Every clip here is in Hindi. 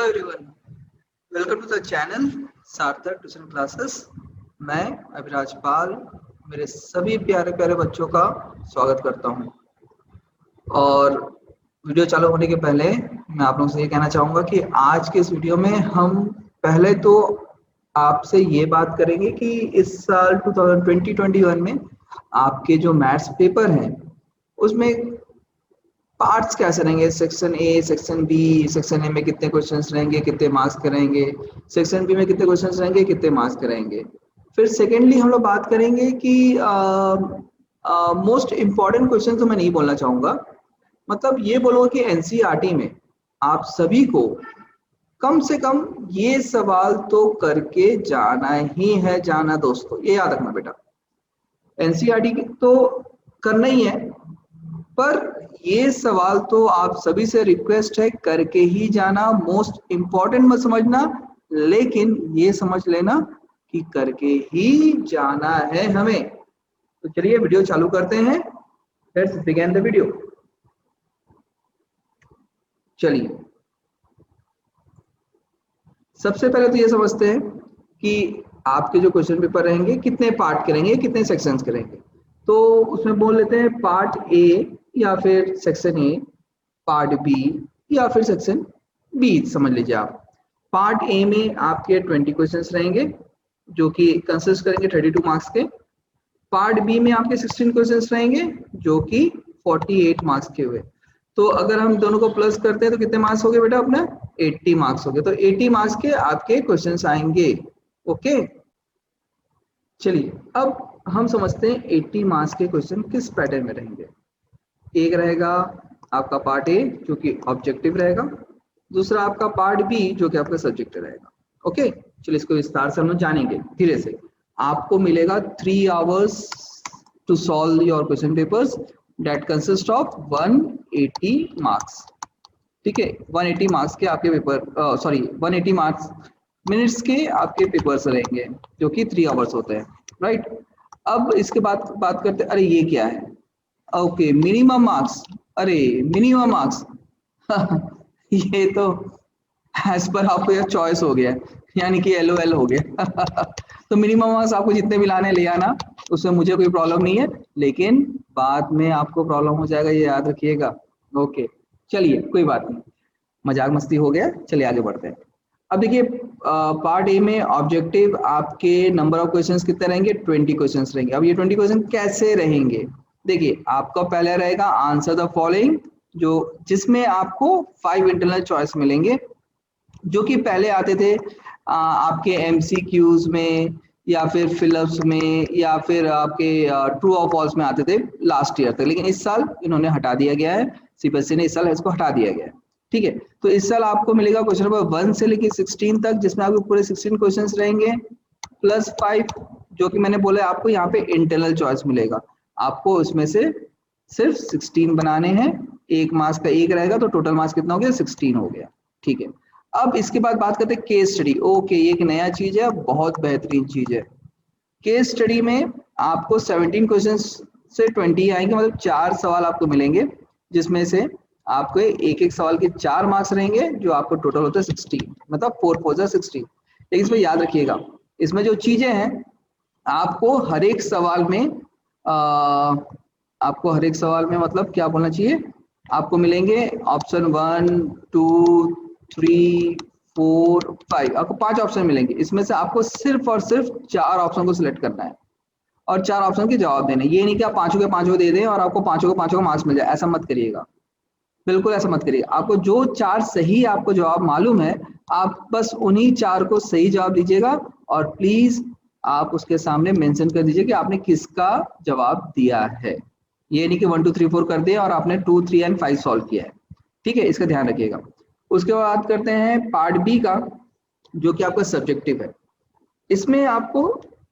Everyone, welcome to the channel Sarthak tuition classes. मैं अभिराज पाल मेरे सभी प्यारे प्यारे बच्चों का स्वागत करता हूं। और वीडियो चालू होने के पहले मैं आप लोगों से ये कहना चाहूँगा कि आज के इस वीडियो में हम पहले तो आपसे ये बात करेंगे कि इस साल 2020-21 में आपके जो मैथ्स पेपर हैं उसमें पार्ट्स कैसे रहेंगे। Section A, section B, section A में कितने क्वेश्चंस रहेंगे, कितने मार्क्स करेंगे, सेक्शन बी में कितने क्वेश्चंस रहेंगे, कितने मार्क्स करेंगे। फिर सेकेंडली हम लोग बात करेंगे कि मोस्ट इम्पॉर्टेंट क्वेश्चन तो मैं नहीं बोलना चाहूँगा, मतलब ये बोलूँगा कि एनसीईआरटी में आप सभी को कम से कम ये सवाल तो करके जाना ही है, जाना दोस्तों, ये याद रखना बेटा। एनसीईआरटी तो करना ही है, पर ये सवाल तो आप सभी से रिक्वेस्ट है करके ही जाना। मोस्ट इम्पॉर्टेंट मत समझना, लेकिन ये समझ लेना कि करके ही जाना है हमें। तो चलिए वीडियो चालू करते हैं। Let's begin the video. चलिए सबसे पहले तो ये समझते हैं कि आपके जो क्वेश्चन पेपर रहेंगे कितने पार्ट करेंगे, कितने सेक्शंस करेंगे। तो उसमें बोल लेते हैं पार्ट ए या फिर सेक्शन ए, पार्ट बी या फिर सेक्शन बी समझ लीजिए आप। पार्ट ए में आपके 20 क्वेश्चंस रहेंगे जो कि कंसिस्ट करेंगे 32 मार्क्स के। पार्ट बी में आपके 16 क्वेश्चंस रहेंगे जो कि 48 मार्क्स के हुए। तो अगर हम दोनों को प्लस करते हैं तो कितने मार्क्स हो गए बेटा अपना? 80 मार्क्स हो गए। तो 80 मार्क्स के आपके क्वेश्चंस आएंगे। ओके, चलिए अब हम समझते हैं 80 मार्क्स के क्वेश्चन किस पैटर्न में रहेंगे। एक रहेगा आपका पार्ट ए जो कि ऑब्जेक्टिव रहेगा, दूसरा आपका पार्ट बी जो कि आपका सब्जेक्टिव रहेगा। ओके, चलिए इसको विस्तार से हम लोग जानेंगे धीरे से। आपको मिलेगा 3 hours to solve your question papers that consist of 180 marks. ठीक है, 180 मार्क्स के आपके पेपर 180 मार्क्स मिनट्स के आपके पेपर्स रहेंगे जो कि 3 आवर्स होते हैं, राइट। अब इसके बाद बात करते हैं, अरे ये क्या है? Okay, minimum marks. अरे मिनिमम मार्क्स ये तो एज पर आपको यह चॉइस हो गया, यानी कि LOL हो गया तो मिनिमम मार्क्स आपको जितने भी लाने ले आना, उसमें मुझे कोई प्रॉब्लम नहीं है, लेकिन बाद में आपको प्रॉब्लम हो जाएगा, ये याद रखिएगा। ओके चलिए कोई बात नहीं, मजाक मस्ती हो गया। चलिए आगे बढ़ते हैं। अब देखिए पार्ट ए में ऑब्जेक्टिव आपके नंबर ऑफ क्वेश्चंस कितने रहेंगे? 20 क्वेश्चंस रहेंगे। अब ये 20 क्वेश्चन कैसे रहेंगे? देखिए आपका पहले रहेगा आंसर द फॉलोइंग, जो जिसमें आपको 5 इंटरनल चॉइस मिलेंगे जो कि पहले आते थे आपके MCQs में या फिर फिलअप्स में या फिर आपके ट्रू और फॉल्स में आते थे लास्ट ईयर तक, लेकिन इस साल इन्होंने हटा दिया गया है, CBSE ने इस साल इसको हटा दिया गया है। ठीक है, तो इस साल आपको मिलेगा क्वेश्चन नंबर 1 से लेकर 16 तक, जिसमें आपको पूरे 16 क्वेश्चंस रहेंगे प्लस 5 जो कि मैंने बोला आपको यहाँ पे इंटरनल चॉइस मिलेगा। आपको उसमें से सिर्फ 16 बनाने हैं, 1 मार्क्स का 1 रहेगा, तो टोटल मार्क्स कितना हो गया? 16 हो गया। ठीक है, अब इसके बाद बात करते हैं केस स्टडी। ओके, ये एक नया चीज है, बहुत बेहतरीन चीज है। केस स्टडी में आपको 17 क्वेश्चंस से 20 आएंगे, मतलब 4 सवाल आपको मिलेंगे, जिसमें से आपको एक एक सवाल के 4 मार्क्स रहेंगे, जो आपको टोटल होता है 16, मतलब 4 4 जा 16। लेकिन इसमें याद रखिएगा, इसमें जो चीजें हैं आपको हर एक सवाल में मतलब क्या बोलना चाहिए, आपको मिलेंगे ऑप्शन 1 2 3 4 5, आपको 5 ऑप्शन मिलेंगे। इसमें से आपको सिर्फ और सिर्फ 4 ऑप्शन को सिलेक्ट करना है और 4 ऑप्शन के जवाब देने। ये नहीं कि आप पांचों के पांचों दे दें और आपको पांचों का मार्क्स मिल जाए, ऐसा मत करिएगा, बिल्कुल ऐसा मत करिए। आपको जो 4 सही आपको जवाब मालूम है, आप बस उन्हीं 4 को सही जवाब दीजिएगा और प्लीज आप उसके सामने मेंशन कर दीजिए कि आपने किसका जवाब दिया है। ये नहीं कि 1 2 3 4 कर दिया और आपने 2 3 एंड 5 सॉल्व किया है। ठीक है, इसका ध्यान रखिएगा। उसके बाद बात करते हैं पार्ट बी का, जो कि आपका सब्जेक्टिव है। इसमें आपको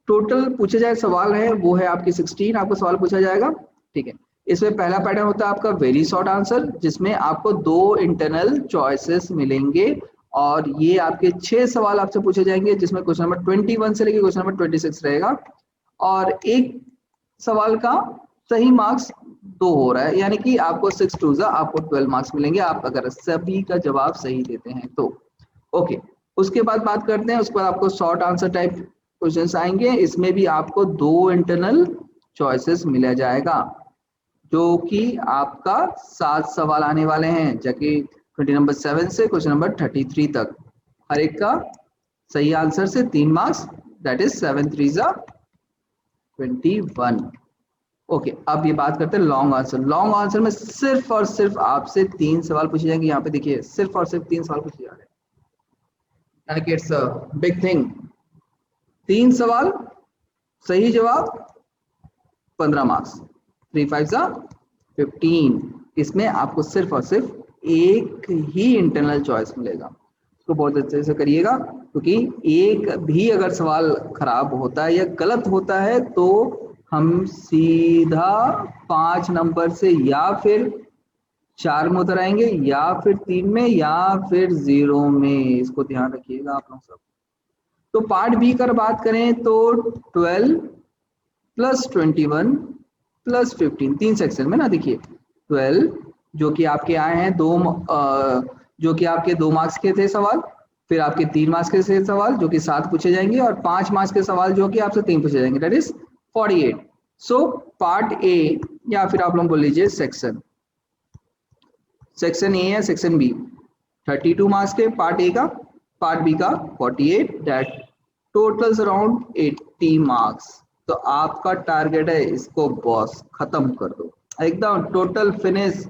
टोटल पूछे जाए सवाल है वो है आपके 16 आपको सवाल पूछा जाएगा। ठीक है, इसमें पहला पैटर्न होता है आपका वेरी शॉर्ट आंसर, जिसमें आपको 2 इंटरनल चॉइसेस मिलेंगे और ये आपके 6 सवाल आपसे पूछे जाएंगे, जिसमें क्वेश्चन नंबर 21 से लेकर क्वेश्चन नंबर 26 रहेगा और एक सवाल का सही मार्क्स 2 हो रहा है, यानी कि आपको 6 2 आपको 12 मार्क्स मिलेंगे, आप अगर सभी का जवाब सही देते हैं तो। ओके, उसके बाद बात करते हैं, उसके बाद आपको शॉर्ट आंसर टाइप क्वेश्चंस आएंगे। इसमें भी आपको 2 इंटरनल चॉइसेस मिला जाएगा, जो कि आपका 7 सवाल आने वाले हैं, जबकि 20 नंबर 7 से क्वेश्चन नंबर 33 तक। हर एक का सही आंसर से 3 मार्क्स, दैट इज 7 3 जा 21। ओके, अब ये बात करते हैं लॉन्ग आंसर। लॉन्ग आंसर में सिर्फ और सिर्फ आपसे 3 सवाल पूछे जाएंगे। यहाँ पे देखिए सिर्फ और सिर्फ 3 सवाल पूछे जा रहे हैं, यानी कि इट्स अ बिग थिंग। 3 सवाल, सही जवाब 15 मार्क्स, 3 5 जा 15। इसमें आपको सिर्फ और सिर्फ एक ही इंटरनल चॉइस मिलेगा। इसको बहुत अच्छे से करिएगा, क्योंकि एक भी अगर सवाल खराब होता है या गलत होता है तो हम सीधा 5 नंबर से या फिर 4 में उतर आएंगे, या फिर 3 में, या फिर 0 में। इसको ध्यान रखिएगा आप लोग सब। तो पार्ट बी कर बात करें तो 12 प्लस 21 प्लस 15, 3 सेक्शन में ना। देखिए 12 जो कि आपके आए हैं जो कि आपके 2 मार्क्स के थे सवाल, फिर आपके 3 मार्क्स के थे सवाल जो कि 7 पूछे जाएंगे, और 5 मार्क्स के सवाल जो कि आपसे 3 पूछे जाएंगे, that is 48। So part A, या फिर आप लोग बोल लीजिए सेक्शन ए या सेक्शन बी, 32 मार्क्स के पार्ट ए का, पार्ट बी का 48, दैट टोटल्स अराउंड 80 मार्क्स। तो आपका टारगेट है इसको बॉस खत्म कर दो, एकदम total finish,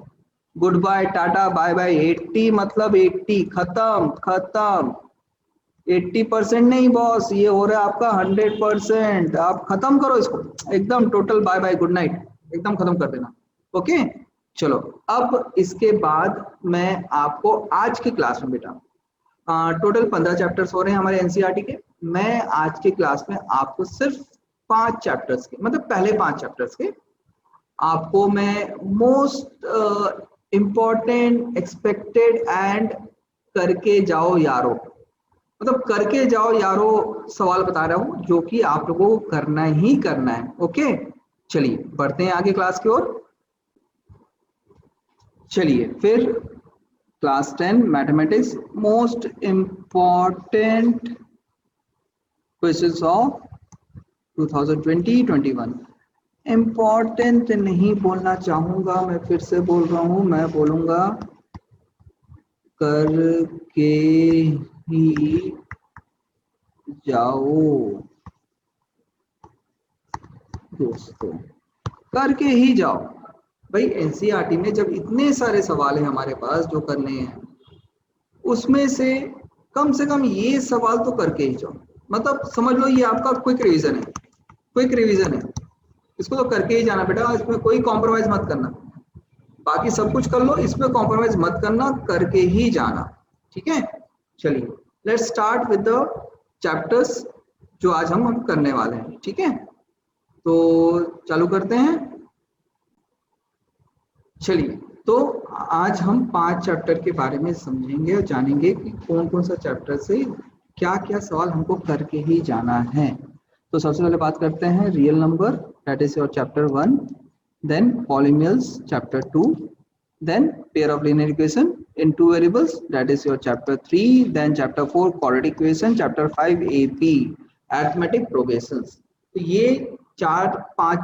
good bye tata bye bye. 80 मतलब 80 खत्म खत्म। 80% नहीं बॉस, ये हो रहा है आपका 100%। आप खत्म करो इसको, एकदम total bye bye good night, एकदम खत्म कर देना। ओके चलो, अब इसके बाद मैं आपको आज की क्लास में बेटा टोटल 15 चैप्टर्स हो रहे हैं हमारे एनसीईआरटी के। मैं आज की क्लास में आपको सिर्फ 5 चैप्टर्स के, मतलब पहले 5 चैप्टर्स के आपको मैं मोस्ट इम्पॉर्टेंट, एक्सपेक्टेड एंड करके जाओ यारो, मतलब करके जाओ यारो सवाल बता रहा हूं, जो कि आप लोगों को करना ही करना है। ओके चलिए बढ़ते हैं आगे क्लास की ओर। चलिए फिर class 10 mathematics, most important questions of 2020-21। Important नहीं बोलना चाहूंगा मैं, फिर से बोल रहा हूं, मैं बोलूंगा करके ही जाओ दोस्तों, करके ही जाओ भाई। एनसीईआरटी में जब इतने सारे सवाल हैं हमारे पास जो करने हैं, उसमें से कम ये सवाल तो करके ही जाओ। मतलब समझ लो ये आपका क्विक रिवीजन है, क्विक रिवीजन है, इसको तो करके ही जाना बेटा, इसमें कोई कॉम्प्रोमाइज मत करना। बाकी सब कुछ कर लो, इसमें कॉम्प्रोमाइज मत करना, करके ही जाना, ठीक है। चलिए let's start with the chapters जो आज हम करने वाले हैं, ठीक है। तो चालू करते हैं। चलिए तो आज हम 5 चैप्टर के बारे में समझेंगे और जानेंगे कि कौन कौन सा चैप्टर से क्या क्या सवाल हमको करके ही जाना है। तो सबसे पहले बात करते हैं real number, that is your chapter 1, then polynomials chapter 2, then pair of linear equation in 2 variables, that is your chapter 3, then chapter 4 quadratic equation, chapter 5 AP arithmetic progressions। तो ये 5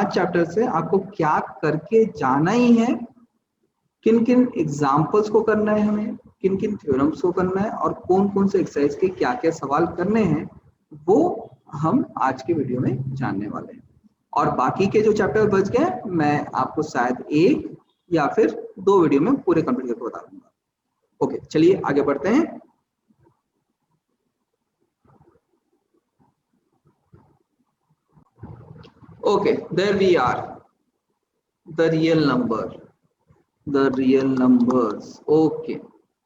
चैप्टर से आपको क्या करके जाना ही है, किन किन एग्जाम्पल्स को करना है हमें, किन किन थ्योरम्स को करना है, और कौन कौन से एक्सरसाइज के क्या क्या सवाल करने हैं, वो हम आज के वीडियो में जानने वाले हैं। और बाकी के जो चैप्टर बच गए मैं आपको शायद 1 या फिर 2 वीडियो में पूरे कंप्लीट करके बता दूंगा। ओके चलिए आगे बढ़ते हैं। Okay there we are, the real numbers. Okay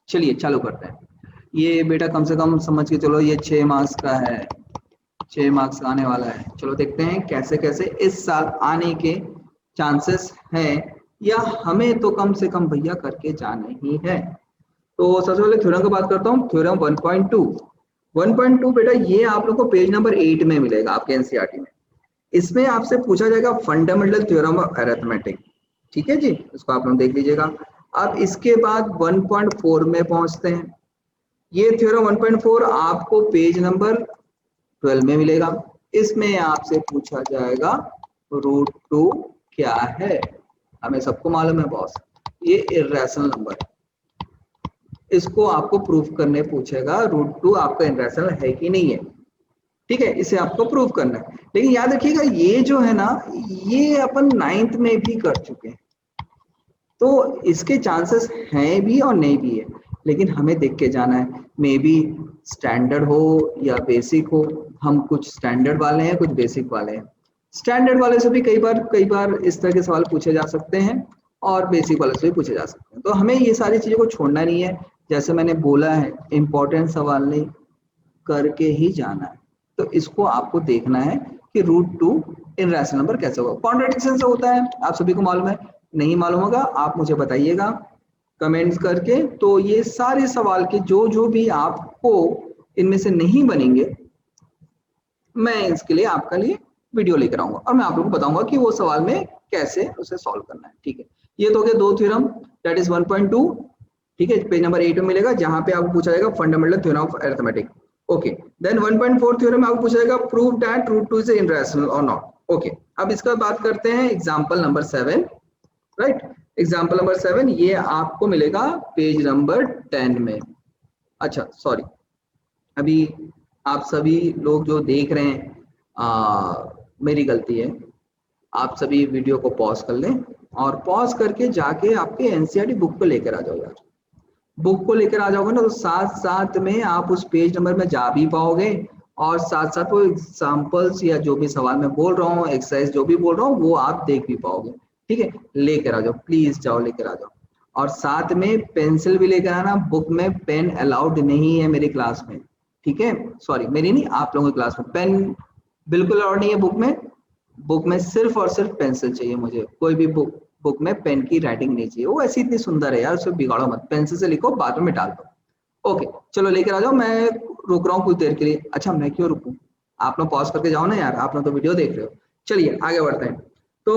चलिए चालू करते हैं। ये बेटा कम से कम समझ के चलो, ये 6 मार्क्स का है, 6 मार्क्स आने वाला है। चलो देखते हैं कैसे कैसे इस साल आने के चांसेस हैं, या हमें तो कम से कम भैया करके जाना ही है। तो सबसे पहले थ्योरम की बात करता हूँ। थ्योरम 1.2 बेटा ये आप लोग को पेज नंबर 8 में मिलेगा आपके एनसीईआरटी में। इसमें आपसे पूछा जाएगा फंडामेंटल थ्योरम ऑफ अरिथमेटिक, ठीक है जी, इसको आप लोग देख लीजिएगा। अब इसके बाद 1.4 में पहुंचते हैं। ये थ्योरम 1.4 आपको पेज नंबर 12 में मिलेगा। इसमें आपसे पूछा जाएगा रूट 2 क्या है। हमें सबको मालूम है बॉस, ये इर्रेशनल नंबर है, इसको आपको प्रूफ करने पूछेगा रूट 2 आपका इर्रेशनल है कि नहीं है। ठीक है, इसे आपको प्रूफ करना है। लेकिन याद रखिएगा ये जो है ना, ये अपन 9th में भी कर चुके हैं, तो इसके चांसेस हैं भी और नहीं भी है, लेकिन हमें देख के जाना है। मे बी स्टैंडर्ड हो या बेसिक हो, हम कुछ स्टैंडर्ड वाले हैं, कुछ बेसिक वाले हैं। स्टैंडर्ड वाले से भी कई बार इस तरह के सवाल पूछे जा सकते हैं और बेसिक वाले से भी पूछे जा सकते हैं। तो हमें ये सारी चीज़ों को छोड़ना नहीं है। जैसे मैंने बोला है, इम्पोर्टेंट सवाल नहीं, करके ही जाना है। तो इसको आपको देखना है कि रूट 2 इर्रेशनल नंबर कैसे होगा। कॉन्ट्रडिक्शन से होता है, आप सभी को मालूम है। नहीं मालूम होगा आप मुझे बताइएगा कमेंट्स करके। तो ये सारे सवाल के जो भी आपको इनमें से नहीं बनेंगे, मैं इसके लिए आपके लिए वीडियो लेकर आऊंगा और मैं आप लोगों को बताऊंगा कि वो सवाल में कैसे उसे सॉल्व करना है। ठीक है, ये तो हो गया 2 थ्योरम, दैट इज 1.2। ठीक है, पेज नंबर 8 में मिलेगा, जहां पे आपको पूछा जाएगा fundamental theorem of arithmetic. Okay, then 1.4 theorem आपको पूछा जाएगा prove that root 2 is irrational और नॉट। ओके, अब इसका बात करते हैं example number 7। Right, example number 7 ये आपको मिलेगा पेज नंबर 10 में। अच्छा सॉरी, अभी आप सभी लोग जो देख रहे हैं, मेरी गलती है, आप सभी वीडियो को पॉज कर लें और पॉज करके जाके आपके एनसीईआरटी बुक को लेकर आ जाओ यार। बुक को लेकर आ जाओगे ना, तो साथ साथ में आप उस पेज नंबर में जा भी पाओगे और साथ साथ वो एग्जाम्पल्स या जो भी सवाल मैं बोल रहा हूँ, एक्सरसाइज जो भी बोल रहा हूँ, वो आप देख भी पाओगे। ठीक है, लेकर आ जाओ, प्लीज जाओ लेकर आ जाओ। और साथ में पेंसिल भी लेकर आना, बुक में पेन अलाउड नहीं है मेरी क्लास में। ठीक है, सॉरी मेरी नहीं, आप लोगों की क्लास में पेन बिल्कुल अलाउड नहीं है बुक में। बुक में सिर्फ और सिर्फ पेंसिल चाहिए मुझे, कोई भी बुक में पेन की राइटिंग नहीं चाहिए। वो ऐसी इतनी सुंदर है यार, उसे बिगाड़ो मत, पेंसिल से लिखो, बाद में डाल दो। ओके चलो लेकर आ जाओ, मैं रुक रहा हूँ कुछ देर के लिए। अच्छा मैं क्यों रुकूं, आप लोग पॉज करके जाओ ना यार, आप लोग तो वीडियो देख रहे हो। चलिए आगे बढ़ते हैं। तो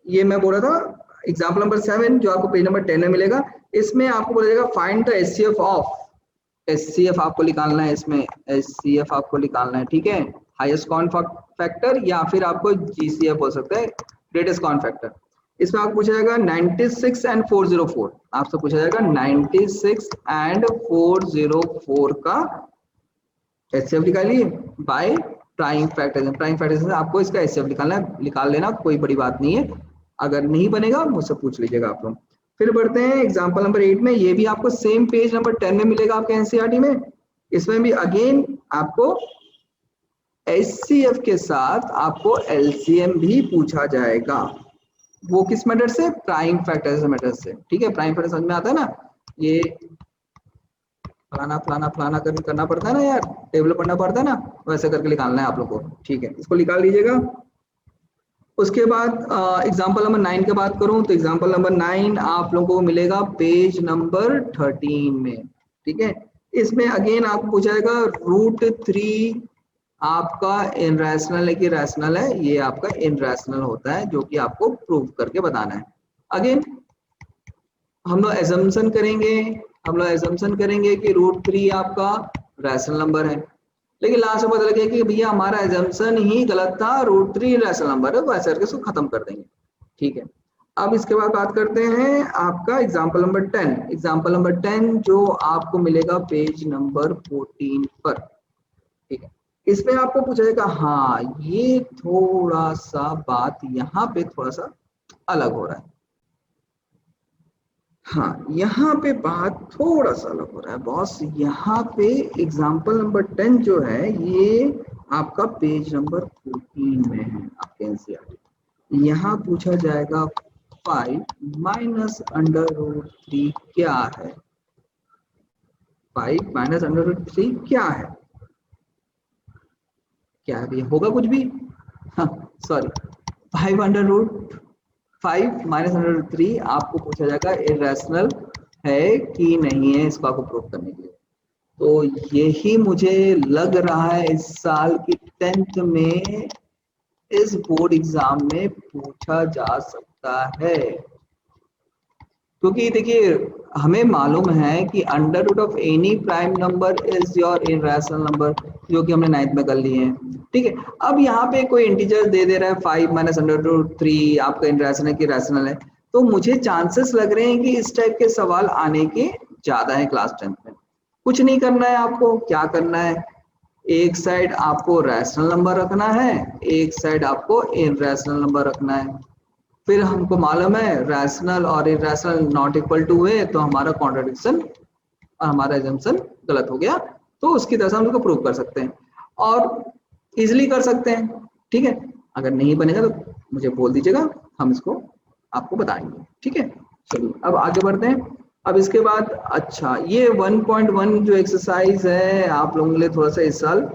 ये मैं बोल रहा था एग्जाम्पल नंबर 7 जो आपको पेज नंबर 10 में मिलेगा। इसमें आपको बोला जाएगा find the HCF of, HCF आपको निकालना है इसमें, एचसीएफ आपको निकालना है। ठीक है, हाईएस्ट कॉमन फैक्टर या फिर आपको जीसीएफ बोल सकते हैं, ग्रेटेस्ट कॉमन फैक्टर। इसमें आपको पूछा जाएगा 96 एंड 404, आपसे पूछा जाएगा 96 एंड 404 का एचसीएफ निकालिए by prime factor. Prime factor से आपको इसका एचसीएफ निकालना है, निकाल लेना, कोई बड़ी बात नहीं है। अगर नहीं बनेगा मुझसे पूछ लीजिएगा आप लोग। फिर बढ़ते हैं एग्जांपल नंबर 8 में, ये भी आपको सेम पेज नंबर 10 में मिलेगा आपके एनसीईआरटी में। इसमें भी अगेन आपको एचसीएफ के साथ आपको एलसीएम भी पूछा जाएगा। वो किस मेथड से, प्राइम फैक्टर मेथड से। ठीक है, प्राइम फैक्टर समझ में आता है ना, ये फलाना फलाना फलाना करना पड़ता है ना यार, टेबल पढ़ना पड़ता है ना, वैसे करके निकालना है आप लोग को। ठीक है, इसको निकाल लीजिएगा। उसके बाद एग्जाम्पल नंबर 9 की बात करूं तो एग्जाम्पल नंबर 9 आप लोगों को मिलेगा पेज नंबर 13 में। ठीक है, इसमें अगेन आपको पूछा जाएगा रूट 3 आपका इनरैशनल है कि रैशनल है। ये आपका इनरैशनल होता है, जो कि आपको प्रूव करके बताना है। अगेन हम लोग एजम्पशन करेंगे, हम लोग एजम्पशन करेंगे कि रूट 3 आपका रैशनल नंबर है, लेकिन लास्ट में पता लगे कि भैया हमारा एजम्पशन ही गलत था, रूट 3 रैशनल नंबर है, वैसे करके इसको खत्म कर देंगे। ठीक है, अब इसके बाद बात करते हैं आपका एग्जाम्पल नंबर 10। एग्जाम्पल नंबर 10 जो आपको मिलेगा पेज नंबर 14 पर। ठीक है, इसमें आपको पूछा जाएगा, हाँ ये थोड़ा सा बात यहाँ पे थोड़ा सा अलग हो रहा है। हाँ यहाँ पे बात थोड़ा सा अलग हो रहा है बॉस। यहाँ पे एग्जाम्पल नंबर 10 जो है ये आपका पेज नंबर 14 में है आपके एनसीईआरटी। यहाँ पूछा जाएगा 5 माइनस अंडर रूट 3 क्या है। 5 माइनस अंडर रूट 3 क्या है, क्या है भैया, होगा कुछ भी। हाँ sorry, 5 under root 5 minus under root 3 आपको पूछा जाएगा इरेशनल है कि नहीं है, इसको आपको प्रूव करने के लिए। तो यही मुझे लग रहा है इस साल की 10th में इस बोर्ड एग्जाम में पूछा जा सकता है। क्योंकि देखिए हमें मालूम है कि under root of any prime number is your irrational number, जो कि हमने 9th में कर लिए हैं, ठीक है। अब यहाँ पे कोई इंटीजर दे दे रहा है 5 माइनस अंडर रूट 3, आपका इनरैशनल है कि रैशनल है, तो मुझे चांसेस लग रहे हैं कि इस टाइप के सवाल आने के ज्यादा है क्लास 10th में। कुछ नहीं करना है आपको, क्या करना है, एक साइड आपको रैशनल नंबर रखना है, एक साइड आपको इनरैशनल नंबर रखना है। फिर हमको मालूम है रैशनल और इरैशनल नॉट इक्वल टू है, तो हमारा कॉन्ट्रडिक्शन और हमारा एजम्पशन गलत हो गया, तो उसकी तरह से हम उसको प्रूव कर सकते हैं और इजिली कर सकते हैं, ठीक है। अगर नहीं बनेगा तो मुझे बोल दीजिएगा, हम इसको आपको बताएंगे, ठीक है। चलिए अब आगे बढ़ते हैं। अब इसके बाद अच्छा ये 1.1 जो एक्सरसाइज है आप लोगों के लिए थोड़ा सा इस साल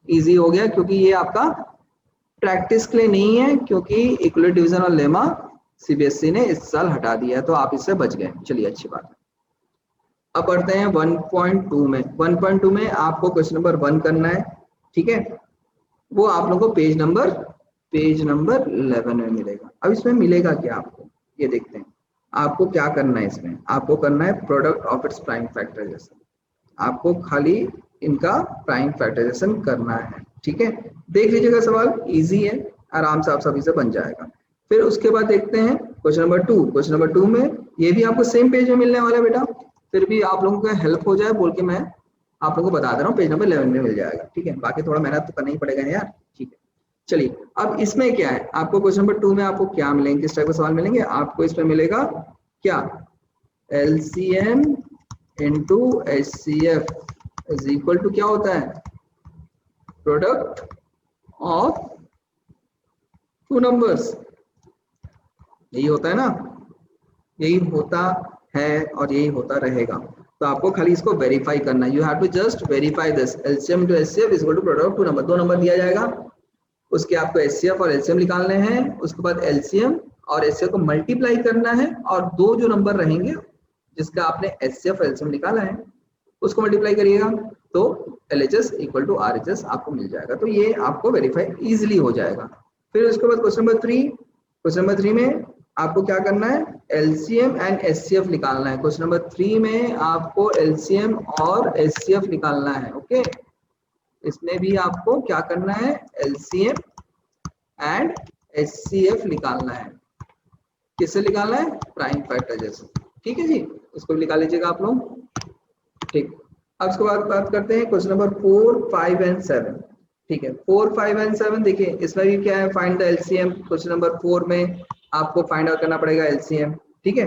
इजी हो गया, क्योंकि ये आपका प्रैक्टिस के लिए नहीं है, क्योंकि इक्वल डिवीजन और लेमा सीबीएसई ने इस साल हटा दिया है, तो आप इससे बच गए, चलिए अच्छी बात है। अब बढ़ते हैं 1.2 में। 1.2 में आपको क्वेश्चन नंबर 1 करना है, ठीक है। वो आप लोगों को पेज नंबर 11 में मिलेगा। अब इसमें मिलेगा क्या आपको, ये देखते हैं। आपको क्या करना है, इसमें आपको करना है product of its prime factorization, आपको खाली इनका प्राइम फैक्टराइजेशन करना है, ठीक है। देख लीजिएगा सवाल इजी है, आराम से आप सभी से बन जाएगा। फिर उसके बाद देखते हैं क्वेश्चन नंबर 2। क्वेश्चन नंबर 2 में ये भी आपको सेम पेज में मिलने वाला है बेटा, फिर भी आप लोगों को हेल्प हो जाए बोल के मैं आप लोगों को बता दे रहा हूँ, पेज नंबर 11 में मिल जाएगा, ठीक है। बाकी थोड़ा मेहनत तो करना ही पड़ेगा यार, ठीक है। चलिए अब इसमें क्या है, आपको क्वेश्चन नंबर 2 में आपको क्या मिलेंगे, किस टाइप के सवाल मिलेंगे आपको, इसमें मिलेगा क्या, LCM into HCF is equal to क्या होता है, प्रोडक्ट ऑफ टू नंबर्स, यही होता है ना, यही होता है और यही होता रहेगा। तो आपको खाली इसको वेरीफाई करना है, you have to just verify this, LCM to HCF is equal to product of two number, दो नंबर दिया जाएगा, उसके आपको एचसीएफ और एलसीएम निकालने हैं, उसके बाद एलसीएम और एचसीएफ को मल्टीप्लाई करना है, और दो जो नंबर रहेंगे जिसका आपने एचसीएफ और एलसीएम निकाला है उसको मल्टीप्लाई करिएगा, तो एलएचएस इक्वल टू आरएचएस आपको मिल जाएगा। तो ये आपको वेरीफाई इजिली हो जाएगा। फिर उसके बाद क्वेश्चन नंबर 3, क्वेश्चन नंबर 3 में आपको क्या करना है, एलसीएम एंड एचसीएफ निकालना है। क्वेश्चन नंबर 3 में आपको एलसीएम और एचसीएफ निकालना है, ओके। इसमें भी आपको क्या करना है, एलसीएम एंड एचसीएफ निकालना है। किससे निकालना है, प्राइम फैक्टराइजेशन, ठीक है जी, इसको निकाल लीजिएगा आप लोग, ठीक। अब उसके बाद बात करते हैं क्वेश्चन नंबर 4, 5 एंड 7, ठीक है। 4, 5 एंड 7 देखिए इसमें भी क्या है, find the LCM. Question number 4 में आपको फाइंड आउट करना पड़ेगा एलसीएम, ठीक है।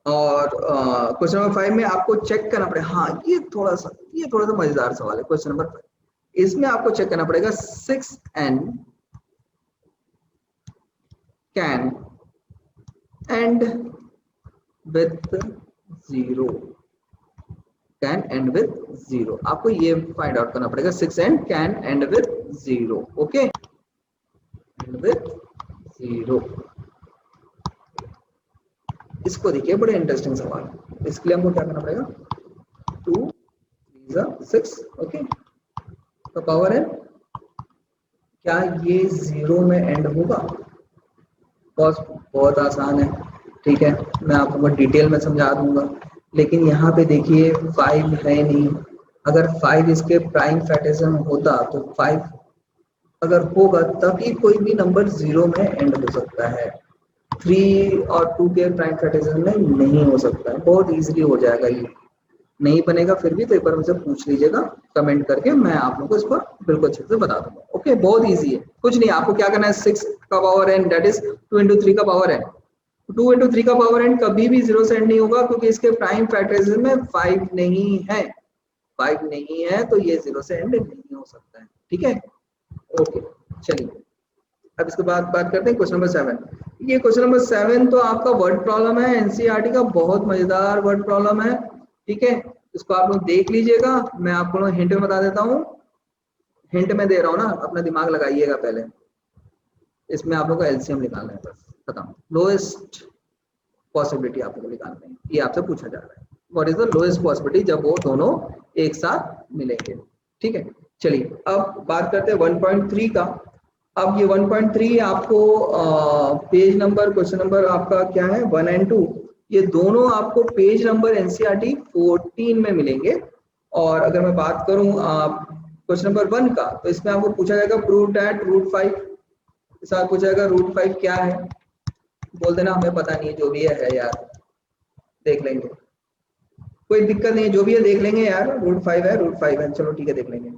और क्वेश्चन नंबर 5 में आपको चेक करना पड़ेगा, हाँ ये थोड़ा सा मजेदार सवाल है। क्वेश्चन नंबर 5 इसमें आपको चेक करना पड़ेगा 6n can and with 0, can and with 0, आपको ये फाइंड आउट करना पड़ेगा, 6n can and with 0, okay, and with 0। इसको देखिए बड़े इंटरेस्टिंग सवाल है, इसके लिए हमको क्या करना पड़ेगा, 2 3 6, ओके, तो पावर है क्या ये 0 में एंड होगा, बहुत आसान है, ठीक है, मैं आपको डिटेल में समझा दूंगा। लेकिन यहाँ पे देखिए 5 है नहीं, अगर 5 इसके प्राइम फैक्टराइजेशन होता तो 5 अगर होगा तभी कोई भी नंबर 0 में एंड हो सकता है, 3 और 2 के प्राइम फैक्टराइजेशन में नहीं हो सकता है, बहुत इजीली हो जाएगा। ये नहीं बनेगा फिर भी तो एक बार मुझे पूछ लीजिएगा कमेंट करके, मैं आप लोगों को इसको बिल्कुल अच्छे से बता दूंगा, ओके। बहुत इजी है, कुछ नहीं, आपको क्या करना है, 6 का power n that is 2 into 3 का पावर n, 2 into 3 का पावर n कभी भी 0 से एंड नहीं होगा, क्योंकि इसके प्राइम फैक्टराइजेशन में 5 नहीं है, 5 नहीं है, तो ये 0 से एंड नहीं हो सकता है, ठीक है, ओके। चलिए अब इसके बाद बात करते हैं क्वेश्चन नंबर 7। ये क्वेश्चन नंबर 7 तो आपका वर्ड प्रॉब्लम है, एनसीईआरटी का बहुत मजेदार वर्ड प्रॉब्लम है, ठीक है। इसको आप लोग देख लीजिएगा, मैं आपको हिंट में बता देता हूँ, हिंट में दे रहा हूँ ना, अपना दिमाग लगाइएगा पहले। इसमें आप लोग को एलसीएम निकालना है, बस खत्म, लोएस्ट पॉसिबिलिटी आप लोग को निकालना है, ये आपसे पूछा जा रहा है, what is the lowest possibility जब वो दोनों एक साथ मिलेंगे, ठीक है। चलिए अब बात करते हैं 1.3 का। अब ये 1.3 आपको पेज नंबर, क्वेश्चन नंबर आपका क्या है, 1 and 2, ये दोनों आपको पेज नंबर एनसीईआरटी 14 में मिलेंगे। और अगर मैं बात करूं क्वेश्चन नंबर 1 का, तो इसमें आपको पूछा जाएगा प्रूव दैट √5, इस पूछा जाएगा √5 क्या है, बोल देना हमें पता नहीं है, जो भी है यार देख लेंगे, कोई दिक्कत नहीं है, जो भी है देख लेंगे यार, √5 है, √5 है, चलो ठीक है देख लेंगे,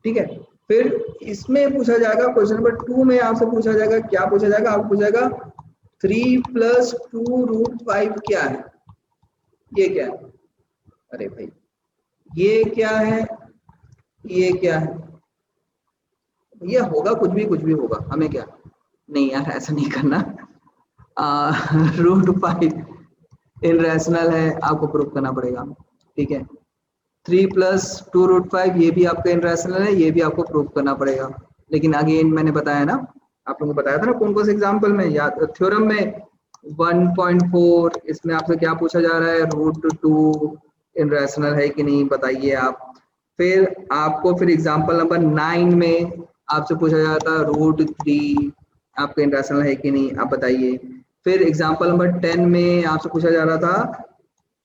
ठीक है। फिर इसमें पूछा जाएगा क्वेश्चन नंबर 2 में आपसे पूछा जाएगा, क्या पूछा जाएगा, आपको पूछा जाएगा 3 + 2√5 क्या है, ये क्या है, अरे भाई ये क्या है, ये क्या है, ये होगा कुछ भी होगा, हमें क्या, नहीं यार ऐसा नहीं करना। √5 इनरेशनल है, आपको प्रूव करना पड़ेगा, ठीक है। 3 + 2√5 ये भी आपका इनरेशनल है, ये भी आपको प्रूव करना पड़ेगा। लेकिन अगेन मैंने बताया ना, आप लोगों को बताया था ना कौन कौन से एग्जाम्पल में, या थ्योरम में 1.4, इसमें आपसे क्या पूछा जा रहा है, √2 इनरेशनल है कि नहीं बताइए आप। फिर आपको फिर एग्जाम्पल नंबर 9 में आपसे पूछा जाता है √3 आपका इनरेशनल है कि नहीं, आप बताइए। फिर एग्जाम्पल नंबर 10 में आपसे पूछा जा रहा था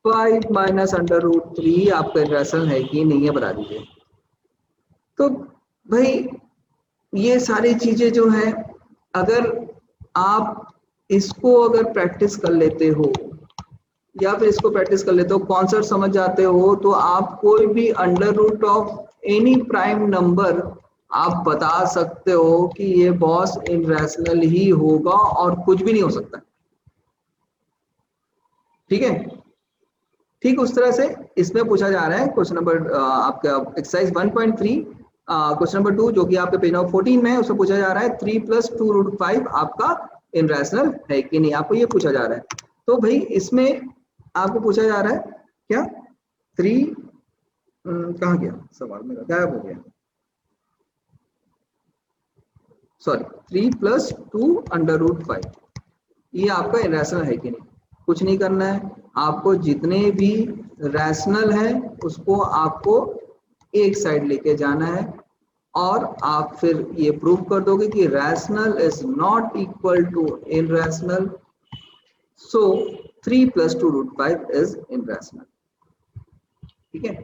5 - √3 आपका इनरेशनल है कि नहीं है, बता दीजिए। तो भाई ये सारी चीजें जो है, अगर आप इसको अगर प्रैक्टिस कर लेते हो या फिर इसको प्रैक्टिस कर लेते हो, कॉन्सेप्ट समझ जाते हो, तो आप कोई भी √ एनी प्राइम नंबर आप बता सकते हो कि ये बॉस इनरेशनल ही होगा और कुछ भी नहीं हो सकता, ठीक है। ठीक उस तरह से इसमें पूछा जा रहा है क्वेश्चन नंबर आपका एक्सरसाइज 1.3 क्वेश्चन नंबर 2 जो कि आपके पेज नंबर 14 में है, उसमें पूछा जा रहा है 3 + 2√5 आपका इनरेशनल है कि नहीं, आपको ये पूछा जा रहा है। तो भाई इसमें आपको पूछा जा रहा है क्या 3 कहाँ गया सवाल, मेरा गायब हो गया, सॉरी 3 + 2√5 ये आपका इरेशनल है कि नहीं। कुछ नहीं करना है, आपको जितने भी रैशनल है उसको आपको एक साइड लेके जाना है और आप फिर ये प्रूव कर दोगे कि rational is not equal to irrational, so 3 + 2√5 is irrational, ठीक है।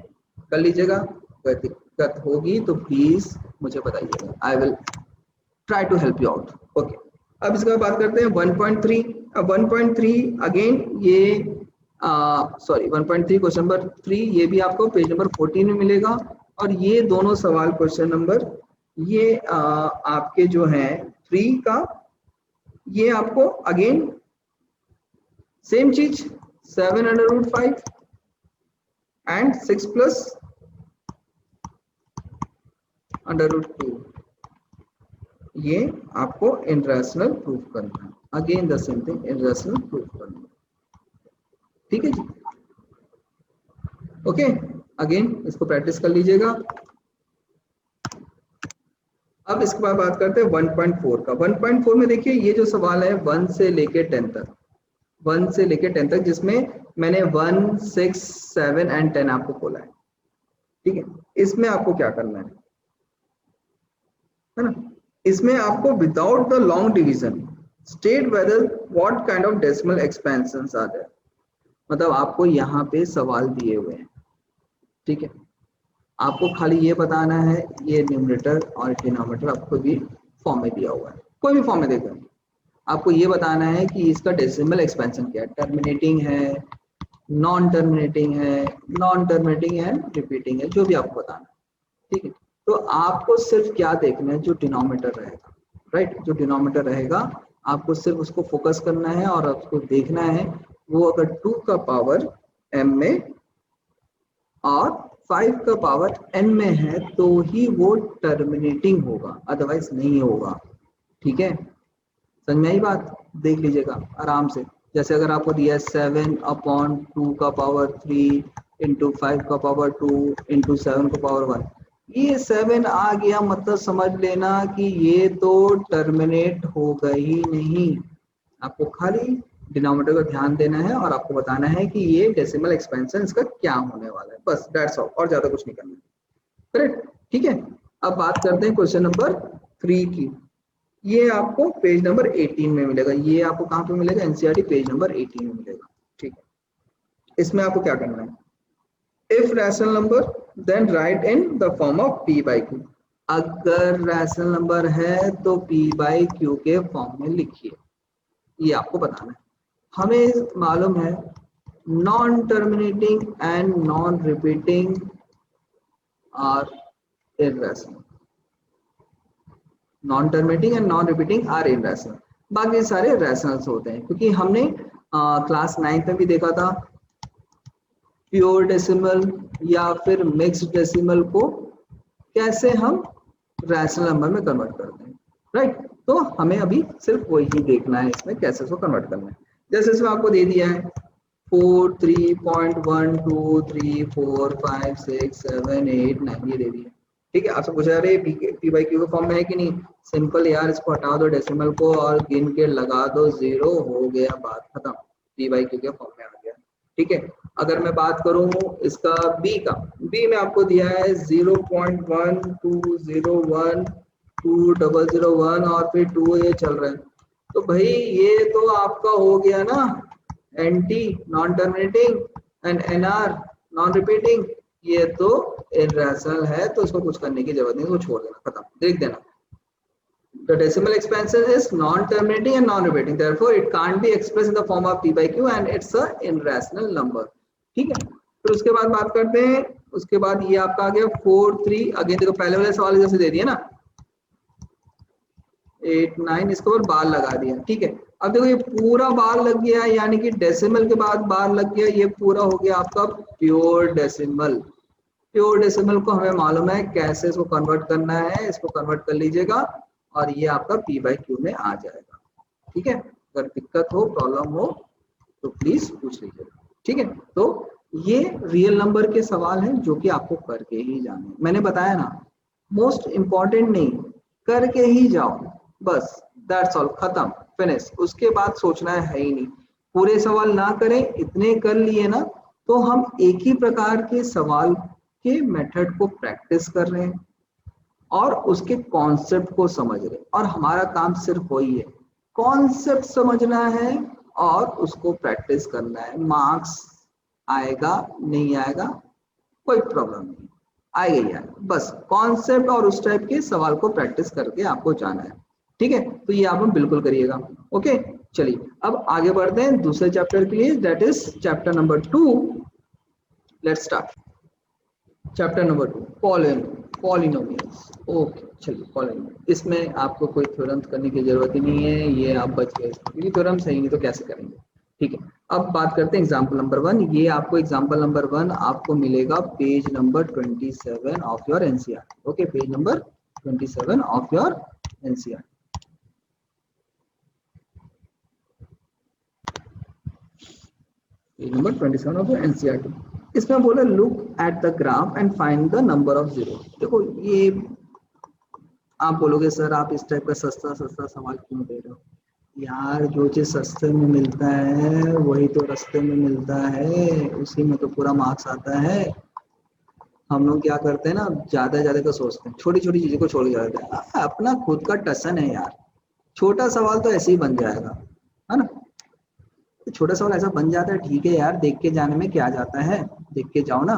कर लीजिएगा, कोई दिक्कत होगी तो प्लीज मुझे बताइएगा, I will try to help you out, okay. अब इसके बाद बात करते हैं 1.3। अब 1.3 अगेन ये सॉरी 1.3 क्वेश्चन नंबर 3 ये भी आपको पेज नंबर 14 में मिलेगा। और ये दोनों सवाल क्वेश्चन नंबर ये आपके जो हैं 3 का, ये आपको अगेन सेम चीज 7 √5 एंड 6 + √2 ये आपको इनरेशनल प्रूफ करना है, again the same thing irrational proof करना है, ठीक है जी, ओके। अगेन इसको प्रैक्टिस कर लीजिएगा। अब इसके बाद बात करते हैं 1.4 का। 1.4 में देखिए ये जो सवाल है 1 से लेके 10 तक, 1 से लेके 10 तक, जिसमें मैंने 1, 6, 7 एंड 10 आपको बोला है, ठीक है। इसमें आपको क्या करना है ना, इसमें आपको without the long division state whether what kind of decimal expansions are there, मतलब आपको यहाँ पे सवाल दिए हुए हैं, ठीक है। आपको खाली ये बताना है ये न्यूमरेटर और डिनोमिनेटर आपको भी फॉर्म में दिया हुआ है, कोई भी फॉर्म में देगा, आपको ये बताना है कि इसका डेसिमल एक्सपेंशन क्या है, टर्मिनेटिंग है, नॉन टर्मिनेटिंग है, नॉन टर्मिनेटिंग है, रिपीटिंग है, जो भी आपको बताना है, ठीक है। तो आपको सिर्फ क्या देखना है, जो डिनोमिनेटर रहेगा, राइट, जो डिनोमिनेटर रहेगा आपको सिर्फ उसको फोकस करना है और उसको देखना है, वो अगर 2 का पावर m में और 5 का पावर n में है तो ही वो टर्मिनेटिंग होगा, अदरवाइज नहीं होगा, ठीक है। समझ में आई बात, देख लीजिएगा आराम से। जैसे अगर आपको दिया है 7/2 का पावर 3 × 5 का पावर 2 × 7 का पावर 1, ये 7 आ गया मतलब समझ लेना कि ये तो टर्मिनेट होगा ही नहीं, आपको खाली डिनोमिनेटर को ध्यान देना है और आपको बताना है कि ये डेसिमल एक्सपेंशन इसका क्या होने वाला है, बस दैट्स ऑल, और ज्यादा कुछ नहीं करना है, करेक्ट, ठीक है। अब बात करते हैं क्वेश्चन नंबर 3 की। ये आपको पेज नंबर 18 में मिलेगा, ये आपको कहाँ पे मिलेगा, एनसीईआरटी पेज नंबर 18 में मिलेगा, ठीक है। इसमें आपको क्या करना है, if rational number then write in the form of p by q. अगर रैशनल नंबर है तो p बाई क्यू के फॉर्म में लिखिए, ये आपको बताना है। हमें मालूम है non terminating and non repeating are irrational, non terminating and non repeating are irrational, बाकी सारे रैशनल्स होते हैं। क्योंकि हमने क्लास 9 में भी देखा था प्योर डेसिमल या फिर मिक्स्ड डेसिमल को कैसे हम रैशनल नंबर में कन्वर्ट करते हैं, राइट। तो हमें अभी सिर्फ वही देखना है इसमें कैसे इसको कन्वर्ट करना है। जैसे इसमें आपको दे दिया है 4 3.1 2 3 4 5 6 7 8 9 ये दे दिया, ठीक है। आपसे पूछा रहे पी बाई क्यू के फॉर्म में है कि नहीं, सिंपल यार, इसको हटा दो डेसिमल को और गिन के लगा दो, 0 हो गया, बात खत्म, पी बाई क्यू के फॉर्म में आ गया, ठीक है। अगर मैं बात करूं इसका बी का, बी में आपको दिया है 0.1201 2001 और फिर 2 ये चल रहा है, तो भाई ये तो आपका हो गया ना एनटी नॉन टर्मिनेटिंग एंड एनआर नॉन रिपीटिंग, ये तो इररेशनल है, तो इसको कुछ करने की जरूरत नहीं, इसको छोड़ देना, खत्म, देख देना। The decimal expansion is non-terminating and non-repeating, therefore it can't be expressed in the form of p by q and it's a irrational number, ठीक है। फिर उसके बाद बात करते हैं, उसके बाद ये आपका आ गया 4 3, अगेन देखो पहले वाले सवाल जैसे दे दिया ना 8 9, इसके ऊपर बार लगा दिया, ठीक है। अब देखो ये पूरा बार लग गया, यानी कि डेसिमल के बाद बार लग गया, ये पूरा हो गया आपका प्योर डेसिमल। प्योर डेसिमल को हमें मालूम है कैसे इसको कन्वर्ट करना है, इसको कन्वर्ट कर लीजिएगा और ये आपका p बाई क्यू में आ जाएगा, ठीक है। अगर दिक्कत हो प्रॉब्लम हो तो प्लीज पूछ लीजिएगा, ठीक है। तो ये रियल नंबर के सवाल हैं जो कि आपको करके ही जाने, मैंने बताया ना, मोस्ट इंपॉर्टेंट नहीं, करके ही जाओ बस, दैट्स ऑल, खत्म, फिनिश। उसके बाद सोचना है ही नहीं, पूरे सवाल ना करें, इतने कर लिए ना तो हम एक ही प्रकार के सवाल के मेथड को प्रैक्टिस कर रहे हैं और उसके कॉन्सेप्ट को समझ रहे हैं, और हमारा काम सिर्फ वही है, कॉन्सेप्ट समझना है और उसको प्रैक्टिस करना है। मार्क्स आएगा नहीं आएगा कोई प्रॉब्लम नहीं, आएगा ही आएगा, बस कॉन्सेप्ट और उस टाइप के सवाल को प्रैक्टिस करके आपको जाना है, ठीक है। तो ये आप बिल्कुल करिएगा, ओके। चलिए अब आगे बढ़ते हैं दूसरे चैप्टर के लिए, that is chapter number 2। Let's start chapter number 2, polynomials. Okay चलिए, पॉलिनोमियल, इसमें आपको कोई थ्योरम करने की जरूरत ही नहीं है, ये आप बच गए, क्योंकि थ्योरम सही नहीं तो कैसे करेंगे, ठीक है। अब बात करते हैं एग्जांपल नंबर 1। ये आपको एग्जांपल नंबर 1 आपको मिलेगा page number 27 of your NCERT, okay, page number 27 of your NCERT. Page number 27 of your NCERT. इसमें बोला look at the graph and find the number of zero. देखो ये आप बोलोगे सर आप इस टाइप का सस्ता सस्ता सवाल क्यों दे रहे हो यार, जो चीज सस्ते में मिलता है वही तो रास्ते में मिलता है, उसी में तो पूरा मार्क्स आता है। हम लोग क्या करते हैं ना, ज्यादा का सोचते हैं, छोटी छोटी चीजों को छोड़ के जाते हैं, अपना खुद का टसन है यार, छोटा सवाल तो ऐसे ही बन जाएगा, है ना। छोटा सवाल ऐसा बन जाता है, ठीक है यार, देख के जाने में क्या जाता है, देख के जाओ ना।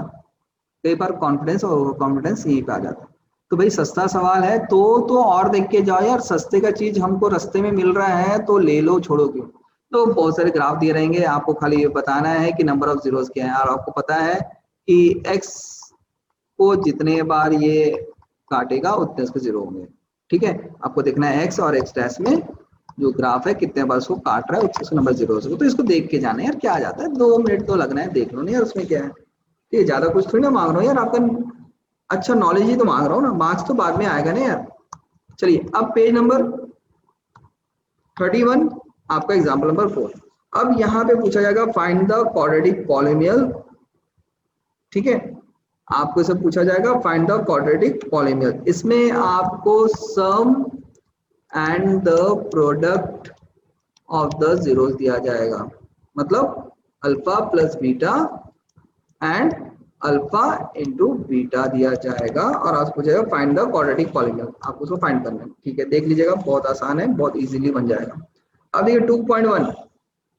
कई बार कॉन्फिडेंस और ओवर कॉन्फिडेंस यही पे आ जाता है। तो भाई सस्ता सवाल है तो और देख के जाओ यार, सस्ते का चीज हमको रास्ते में मिल रहा है तो ले लो, छोड़ो क्यों। तो बहुत सारे ग्राफ दिए रहेंगे, आपको खाली ये बताना है कि नंबर ऑफ जीरोस क्या है, और आपको पता है कि x को जितने बार ये काटेगा उतने उसके जीरो होंगे, ठीक है। आपको देखना है x और x डैश में जो ग्राफ है कितने बार उसको काट रहा है, उसके नंबर जीरो हो, तो इसको देख के जाना है यार, क्या आ जाता है, 2 मिनट तो लगना है, देख लो नहीं यार उसमें क्या है, ठीक है। ज्यादा कुछ थोड़ी ना मांग रहा हूँ यार, आपका अच्छा नॉलेज ही तो मांग रहा हूँ ना, मार्क्स तो बाद में आएगा ना यार। चलिए अब पेज नंबर 31 आपका एग्जाम्पल नंबर 4। अब यहाँ पे पूछा जाएगा फाइंड द क्वाड्रेटिक पॉलिनोमियल, ठीक है। आपको सब पूछा जाएगा फाइंड द क्वाड्रेटिक पॉलिनोमियल, इसमें आपको sum and the product of the zeros दिया जाएगा, मतलब alpha plus beta and alpha into beta दिया जाएगा, और आपको पूछेगा फाइंड द क्वाड्रेटिक पॉलिनोमियल, आपको उसको फाइंड करना है, ठीक है। देख लीजिएगा बहुत आसान है, बहुत इजीली बन जाएगा। अब ये 2.1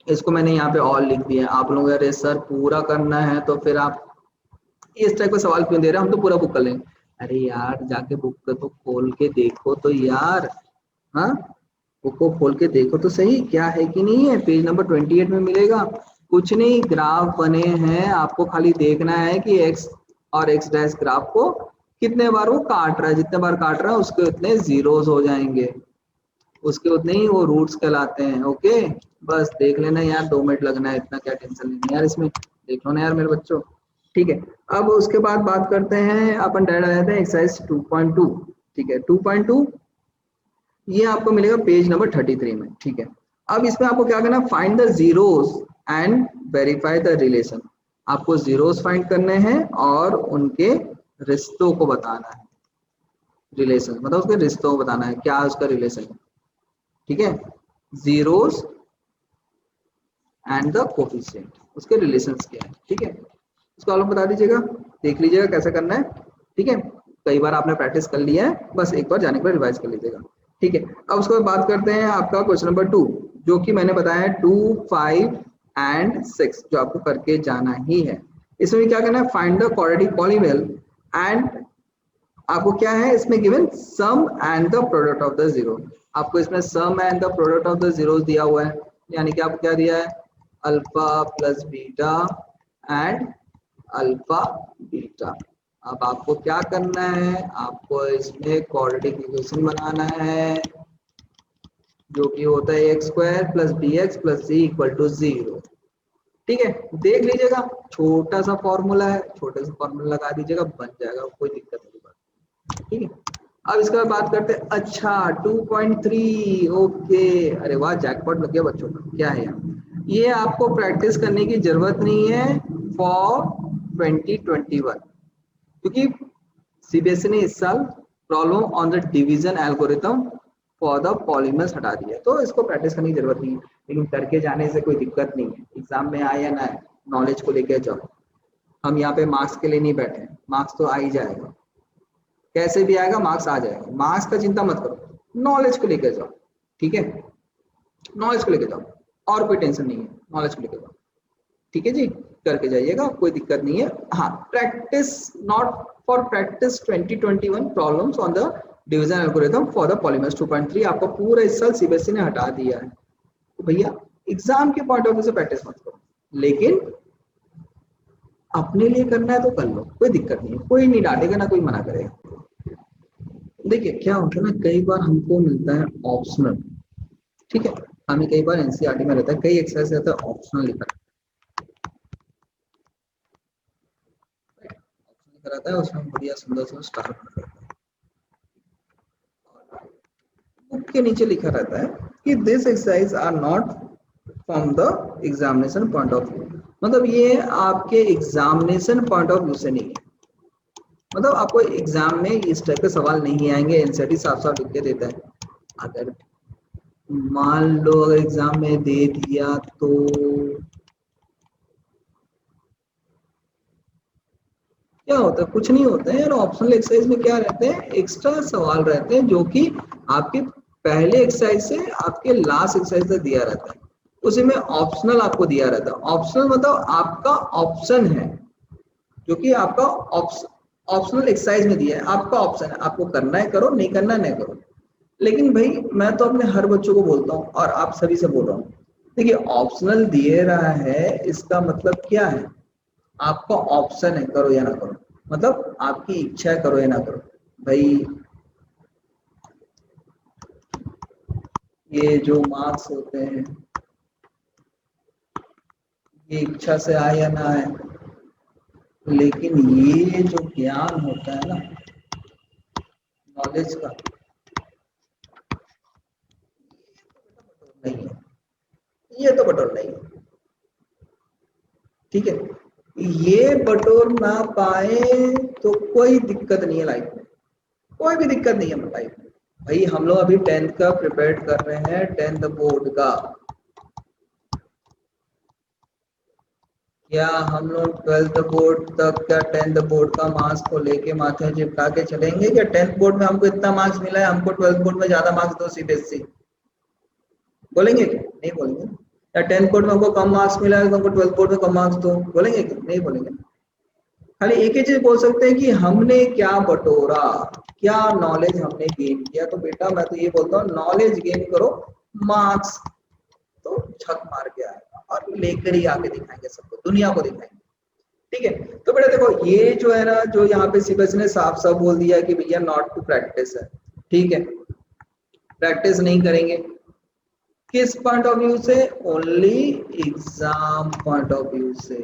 इसको मैंने यहाँ पे ऑल लिख दिया। आप लोग अरे सर पूरा करना है तो फिर आप इस टाइप का सवाल क्यों दे रहे हैं, हम तो पूरा बुक कर लेंगे। अरे यार जाके बुक को तो खोल के देखो तो यार, हाँ बुक को खोल के देखो तो सही क्या है कि नहीं है। पेज नंबर 28 में मिलेगा। कुछ नहीं, ग्राफ बने हैं, आपको खाली देखना है कि एक्स और एक्स डैश ग्राफ को कितने बार वो काट रहा है, जितने बार काट रहा है उसके उतने जीरोस हो जाएंगे, उसके उतने ही वो रूट्स कहलाते हैं। ओके, बस देख लेना यार, 2 मिनट लगना है, इतना क्या टेंशन लेना यार इसमें, देख लो ना यार मेरे बच्चों। ठीक है, अब उसके बाद बात करते हैं अपन डायरेक्ट आ जाते हैं एक्सरसाइज 2.2। ठीक है, 2.2 ये आपको मिलेगा पेज नंबर 33 में। ठीक है, अब इसमें आपको क्या करना है, find the zeros and verify the relation. आपको जीरोस फाइंड करने हैं और उनके रिश्तों को बताना है। रिलेशन मतलब उसके रिश्तों को बताना है, क्या उसका रिलेशन है। ठीक है, जीरोस एंड द कोफिशिएंट, उसके रिलेशंस क्या है। ठीक है, इसको आप लोग बता दीजिएगा, देख लीजिएगा कैसे करना है। ठीक है, कई बार आपने प्रैक्टिस कर लिया है, बस एक बार जाने के बाद रिवाइज कर लीजिएगा। ठीक है, अब उसके बाद बात करते हैं आपका क्वेश्चन नंबर 2, जो कि मैंने बताया है 2, 5 एंड 6, जो आपको करके जाना ही है। इसमें भी क्या करना है, find the quadratic polynomial and आपको क्या है इसमें given sum and the product of the zero. आपको इसमें sum and the product of the zeros दिया हुआ है, यानी कि आपको क्या दिया है, alpha plus beta and alpha beta. अब आपको क्या करना है, आपको इसमें क्वाड्रेटिक इक्वेशन बनाना है, जो कि होता है x square plus b x plus c equal to 0। ठीक है, देख लीजिएगा, छोटा सा फॉर्मूला है, छोटे से फॉर्मूला लगा दीजिएगा, बन जाएगा, कोई दिक्कत नहीं बात। ठीक है, अब इसके बाद बात करते हैं, अच्छा 2.3, ओके, अरे वाह जैकपॉट लग गया बच्चों का। क्या है यार, ये आपको प्रैक्टिस करने की जरूरत नहीं है फॉर 2021, क्योंकि सीबीएसई ने इस साल problem on the division algorithm for the polymers हटा दिया, तो इसको प्रैक्टिस करने की जरूरत नहीं है। लेकिन करके जाने से कोई दिक्कत नहीं है, एग्जाम में आए या ना आए, नॉलेज को लेकर जाओ। हम यहाँ पे मार्क्स के लिए नहीं बैठे, मार्क्स तो आ ही जाएगा, कैसे भी आएगा मार्क्स आ जाएगा, मार्क्स का चिंता मत करो, नॉलेज को लेकर जाओ। ठीक है, नॉलेज को लेकर जाओ, और कोई टेंशन नहीं है, नॉलेज को लेकर जाओ। ठीक है जी, करके जाइएगा, कोई दिक्कत नहीं है। हाँ, practice not for practice 2021 problems on the division algorithm for the polymers 2.3 आपको पूरा इस साल सीबीएसई ने हटा दिया है। तो भैया एग्जाम के पॉइंट ऑफ व्यू से प्रैक्टिस मत करो, लेकिन अपने लिए करना है तो कर लो, कोई दिक्कत नहीं है, कोई नहीं डांटेगा ना कोई मना करेगा। देखिए क्या होता है ना, कई बार हमको मिलता है ऑप्शनल। ठीक है, हमें कई बार एनसीईआरटी में रहता है, कई एक्सरसाइज रहता है ऑप्शनल लिखा रहता है, उसमें बढ़िया सुंदर सा स्टार रहता है, बुक के नीचे लिखा रहता है कि this exercise are not from the examination point of view. मतलब ये आपके एग्जामिनेशन पॉइंट ऑफ व्यू से नहीं है, मतलब आपको एग्जाम में इस टाइप के सवाल नहीं आएंगे, एनसीईआरटी साफ साफ लिख के देता है। अगर मान लो अगर एग्जाम में दे दिया तो क्या होता है, कुछ नहीं होता है यार। ऑप्शनल एक्सरसाइज में क्या रहते हैं, एक्स्ट्रा सवाल रहते हैं, जो कि आपके पहले एक्सरसाइज से आपके लास्ट एक्सरसाइज तक दिया रहता है, उसी में ऑप्शनल आपको दिया रहता है। ऑप्शनल मतलब आपका ऑप्शन है, जो कि आपका ऑप्शनल एक्सरसाइज में दिया है, आपका ऑप्शन है, आपको करना है करो, नहीं करना नहीं करो। लेकिन भाई मैं तो अपने हर बच्चों को बोलता हूँ और आप सभी से बोल रहा हूँ, देखिए ऑप्शनल दिए रहा है, इसका मतलब क्या है, आपका ऑप्शन है, करो या ना करो, मतलब आपकी इच्छा है, करो या ना करो। भाई ये जो मार्क्स होते हैं ये इच्छा से आए या ना आए, लेकिन ये जो ज्ञान होता है ना नॉलेज का, नहीं है, ये तो बटोर नहीं है। ठीक है, ये बटोर ना पाए तो कोई दिक्कत नहीं है लाइफ में, कोई भी दिक्कत नहीं है लाइफ में। भाई हम लोग अभी 10th का प्रिपेयर कर रहे हैं, 10th बोर्ड का, क्या हम लोग 12th बोर्ड तक, क्या 10th बोर्ड का मार्क्स को लेके माथे चिपका के चलेंगे? क्या 10th बोर्ड में हमको इतना मार्क्स मिला है, हमको 12th बोर्ड में ज्यादा मार्क्स दो सीबीएसई, बोलेंगे क्या? नहीं बोलेंगे। या 10th बोर्ड में हमको कम मार्क्स मिला है तो हमको 12th बोर्ड में कम मार्क्स दो, बोलेंगे कि नहीं बोलेंगे? खाली एक ही चीज बोल सकते हैं कि हमने क्या बटोरा, क्या नॉलेज हमने गेन किया। तो बेटा मैं तो ये बोलता हूँ नॉलेज गेन करो, मार्क्स तो छक मार के आएगा और लेकर ही आके दिखाएंगे सबको, दुनिया को दिखाएंगे। ठीक है, तो बेटा देखो ये जो है ना, जो यहाँ पे सीबीएसई ने साफ साफ बोल दिया कि भैया नॉट टू प्रैक्टिस है। ठीक है, प्रैक्टिस नहीं करेंगे किस पॉइंट ऑफ व्यू से? Only exam point of view से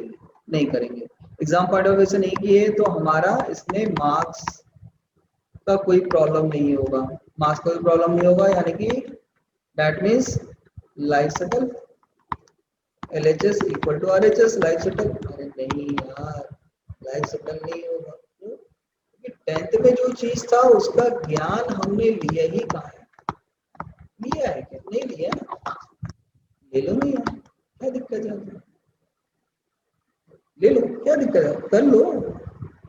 नहीं करेंगे। एग्जाम पॉइंट ऑफ व्यू से नहीं किए तो हमारा इसमें मार्क्स का कोई प्रॉब्लम नहीं होगा, मार्क्स का कोई प्रॉब्लम नहीं होगा, यानी कि that means life settle, LHS equal to RHS, life settle. अरे नहीं यार, लाइफ सेटल नहीं होगा, क्योंकि 10th में जो चीज था उसका ज्ञान हमने लिया ही कहाँ है? लिया है क्या? नहीं लिया, ले लो नहीं यार, क्या दिक्कत है? ले लो, क्या दिक्कत है? कर लो,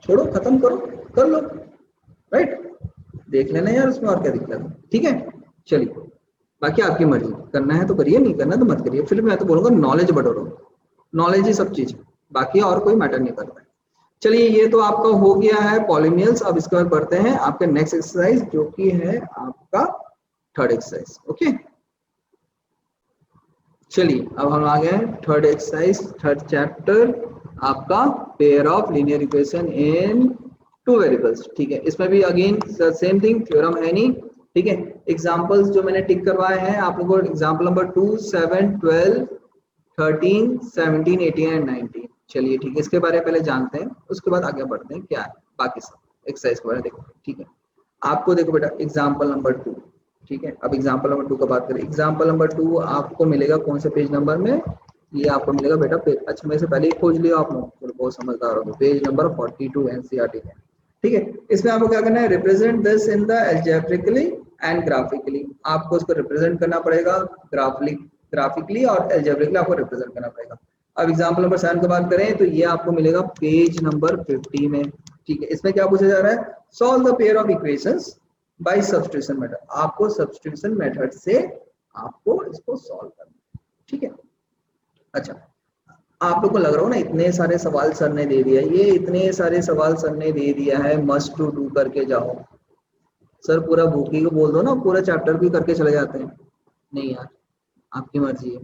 छोड़ो, खत्म करो, कर लो, राइट? देख लेना यार उसमें और क्या दिक्कत है। ठीक है, चलिए बाकी आपकी मर्जी, करना है तो करिए, नहीं करना तो मत करिए। फिर मैं तो बोलूंगा नॉलेज बढ़ाओ, नॉलेज ही सब चीज है, बाकी और कोई मैटर नहीं करता है। चलिए ये तो आपका हो गया है पॉलिनोमियल्स। अब इसके बाद बढ़ते हैं आपके नेक्स्ट एक्सरसाइज जो कि है आपका थर्ड एक्सरसाइज। ओके, चलिए अब हम आ गए थर्ड एक्सरसाइज, थर्ड चैप्टर आपका pair of linear equation in two variables. ठीक है, इसमें भी अगेन सेम थिंग, थ्योरम है नहीं। ठीक है, एग्जांपल्स जो मैंने टिक करवाए हैं आप लोगों को, एग्जांपल नंबर 2, 7, 12, 13, 17, 18 एंड 19। चलिए ठीक है, इसके बारे में पहले जानते हैं, उसके बाद आगे बढ़ते हैं क्या है बाकी सब एक्सरसाइज के बारे में देखो। ठीक है, आपको देखो बेटा एग्जांपल नंबर 2। ठीक है, अब एग्जांपल नंबर 2 का बात करें। एग्जांपल नंबर 2 आपको मिलेगा कौन से पेज नंबर में? ये आपको मिलेगा बेटा अच्छा मैं से पहले ही खोज लिया आप लोग, तो बहुत समझदार हो, पेज नंबर 42 एनसीईआरटी में। ठीक है, इसमें आपको क्या करना है? Represent this in the algebraically and graphically. आपको इसको रिप्रेजेंट करना पड़ेगा ग्राफिकली और अलजेब्रिकली आपको रिप्रेजेंट करना पड़ेगा। अब एग्जांपल नंबर 7 की बात करें तो ये आपको मिलेगा पेज नंबर 50 में। ठीक है, इसमें क्या पूछा जा रहा है? Solve the pair of equations bye substitution method. आपको सब्स्टिट्यूशन मेथड से आपको इसको सॉल्व करना है। ठीक है, अच्छा आप लोग को लग रहा हो ना इतने सारे सवाल सर ने दे दिया, ये इतने सारे सवाल सर ने दे दिया है, मस्ट टू डू करके जाओ। सर पूरा बुक ही को बोल दो ना, पूरा चैप्टर भी करके चले जाते हैं। नहीं यार, आपकी मर्जी है,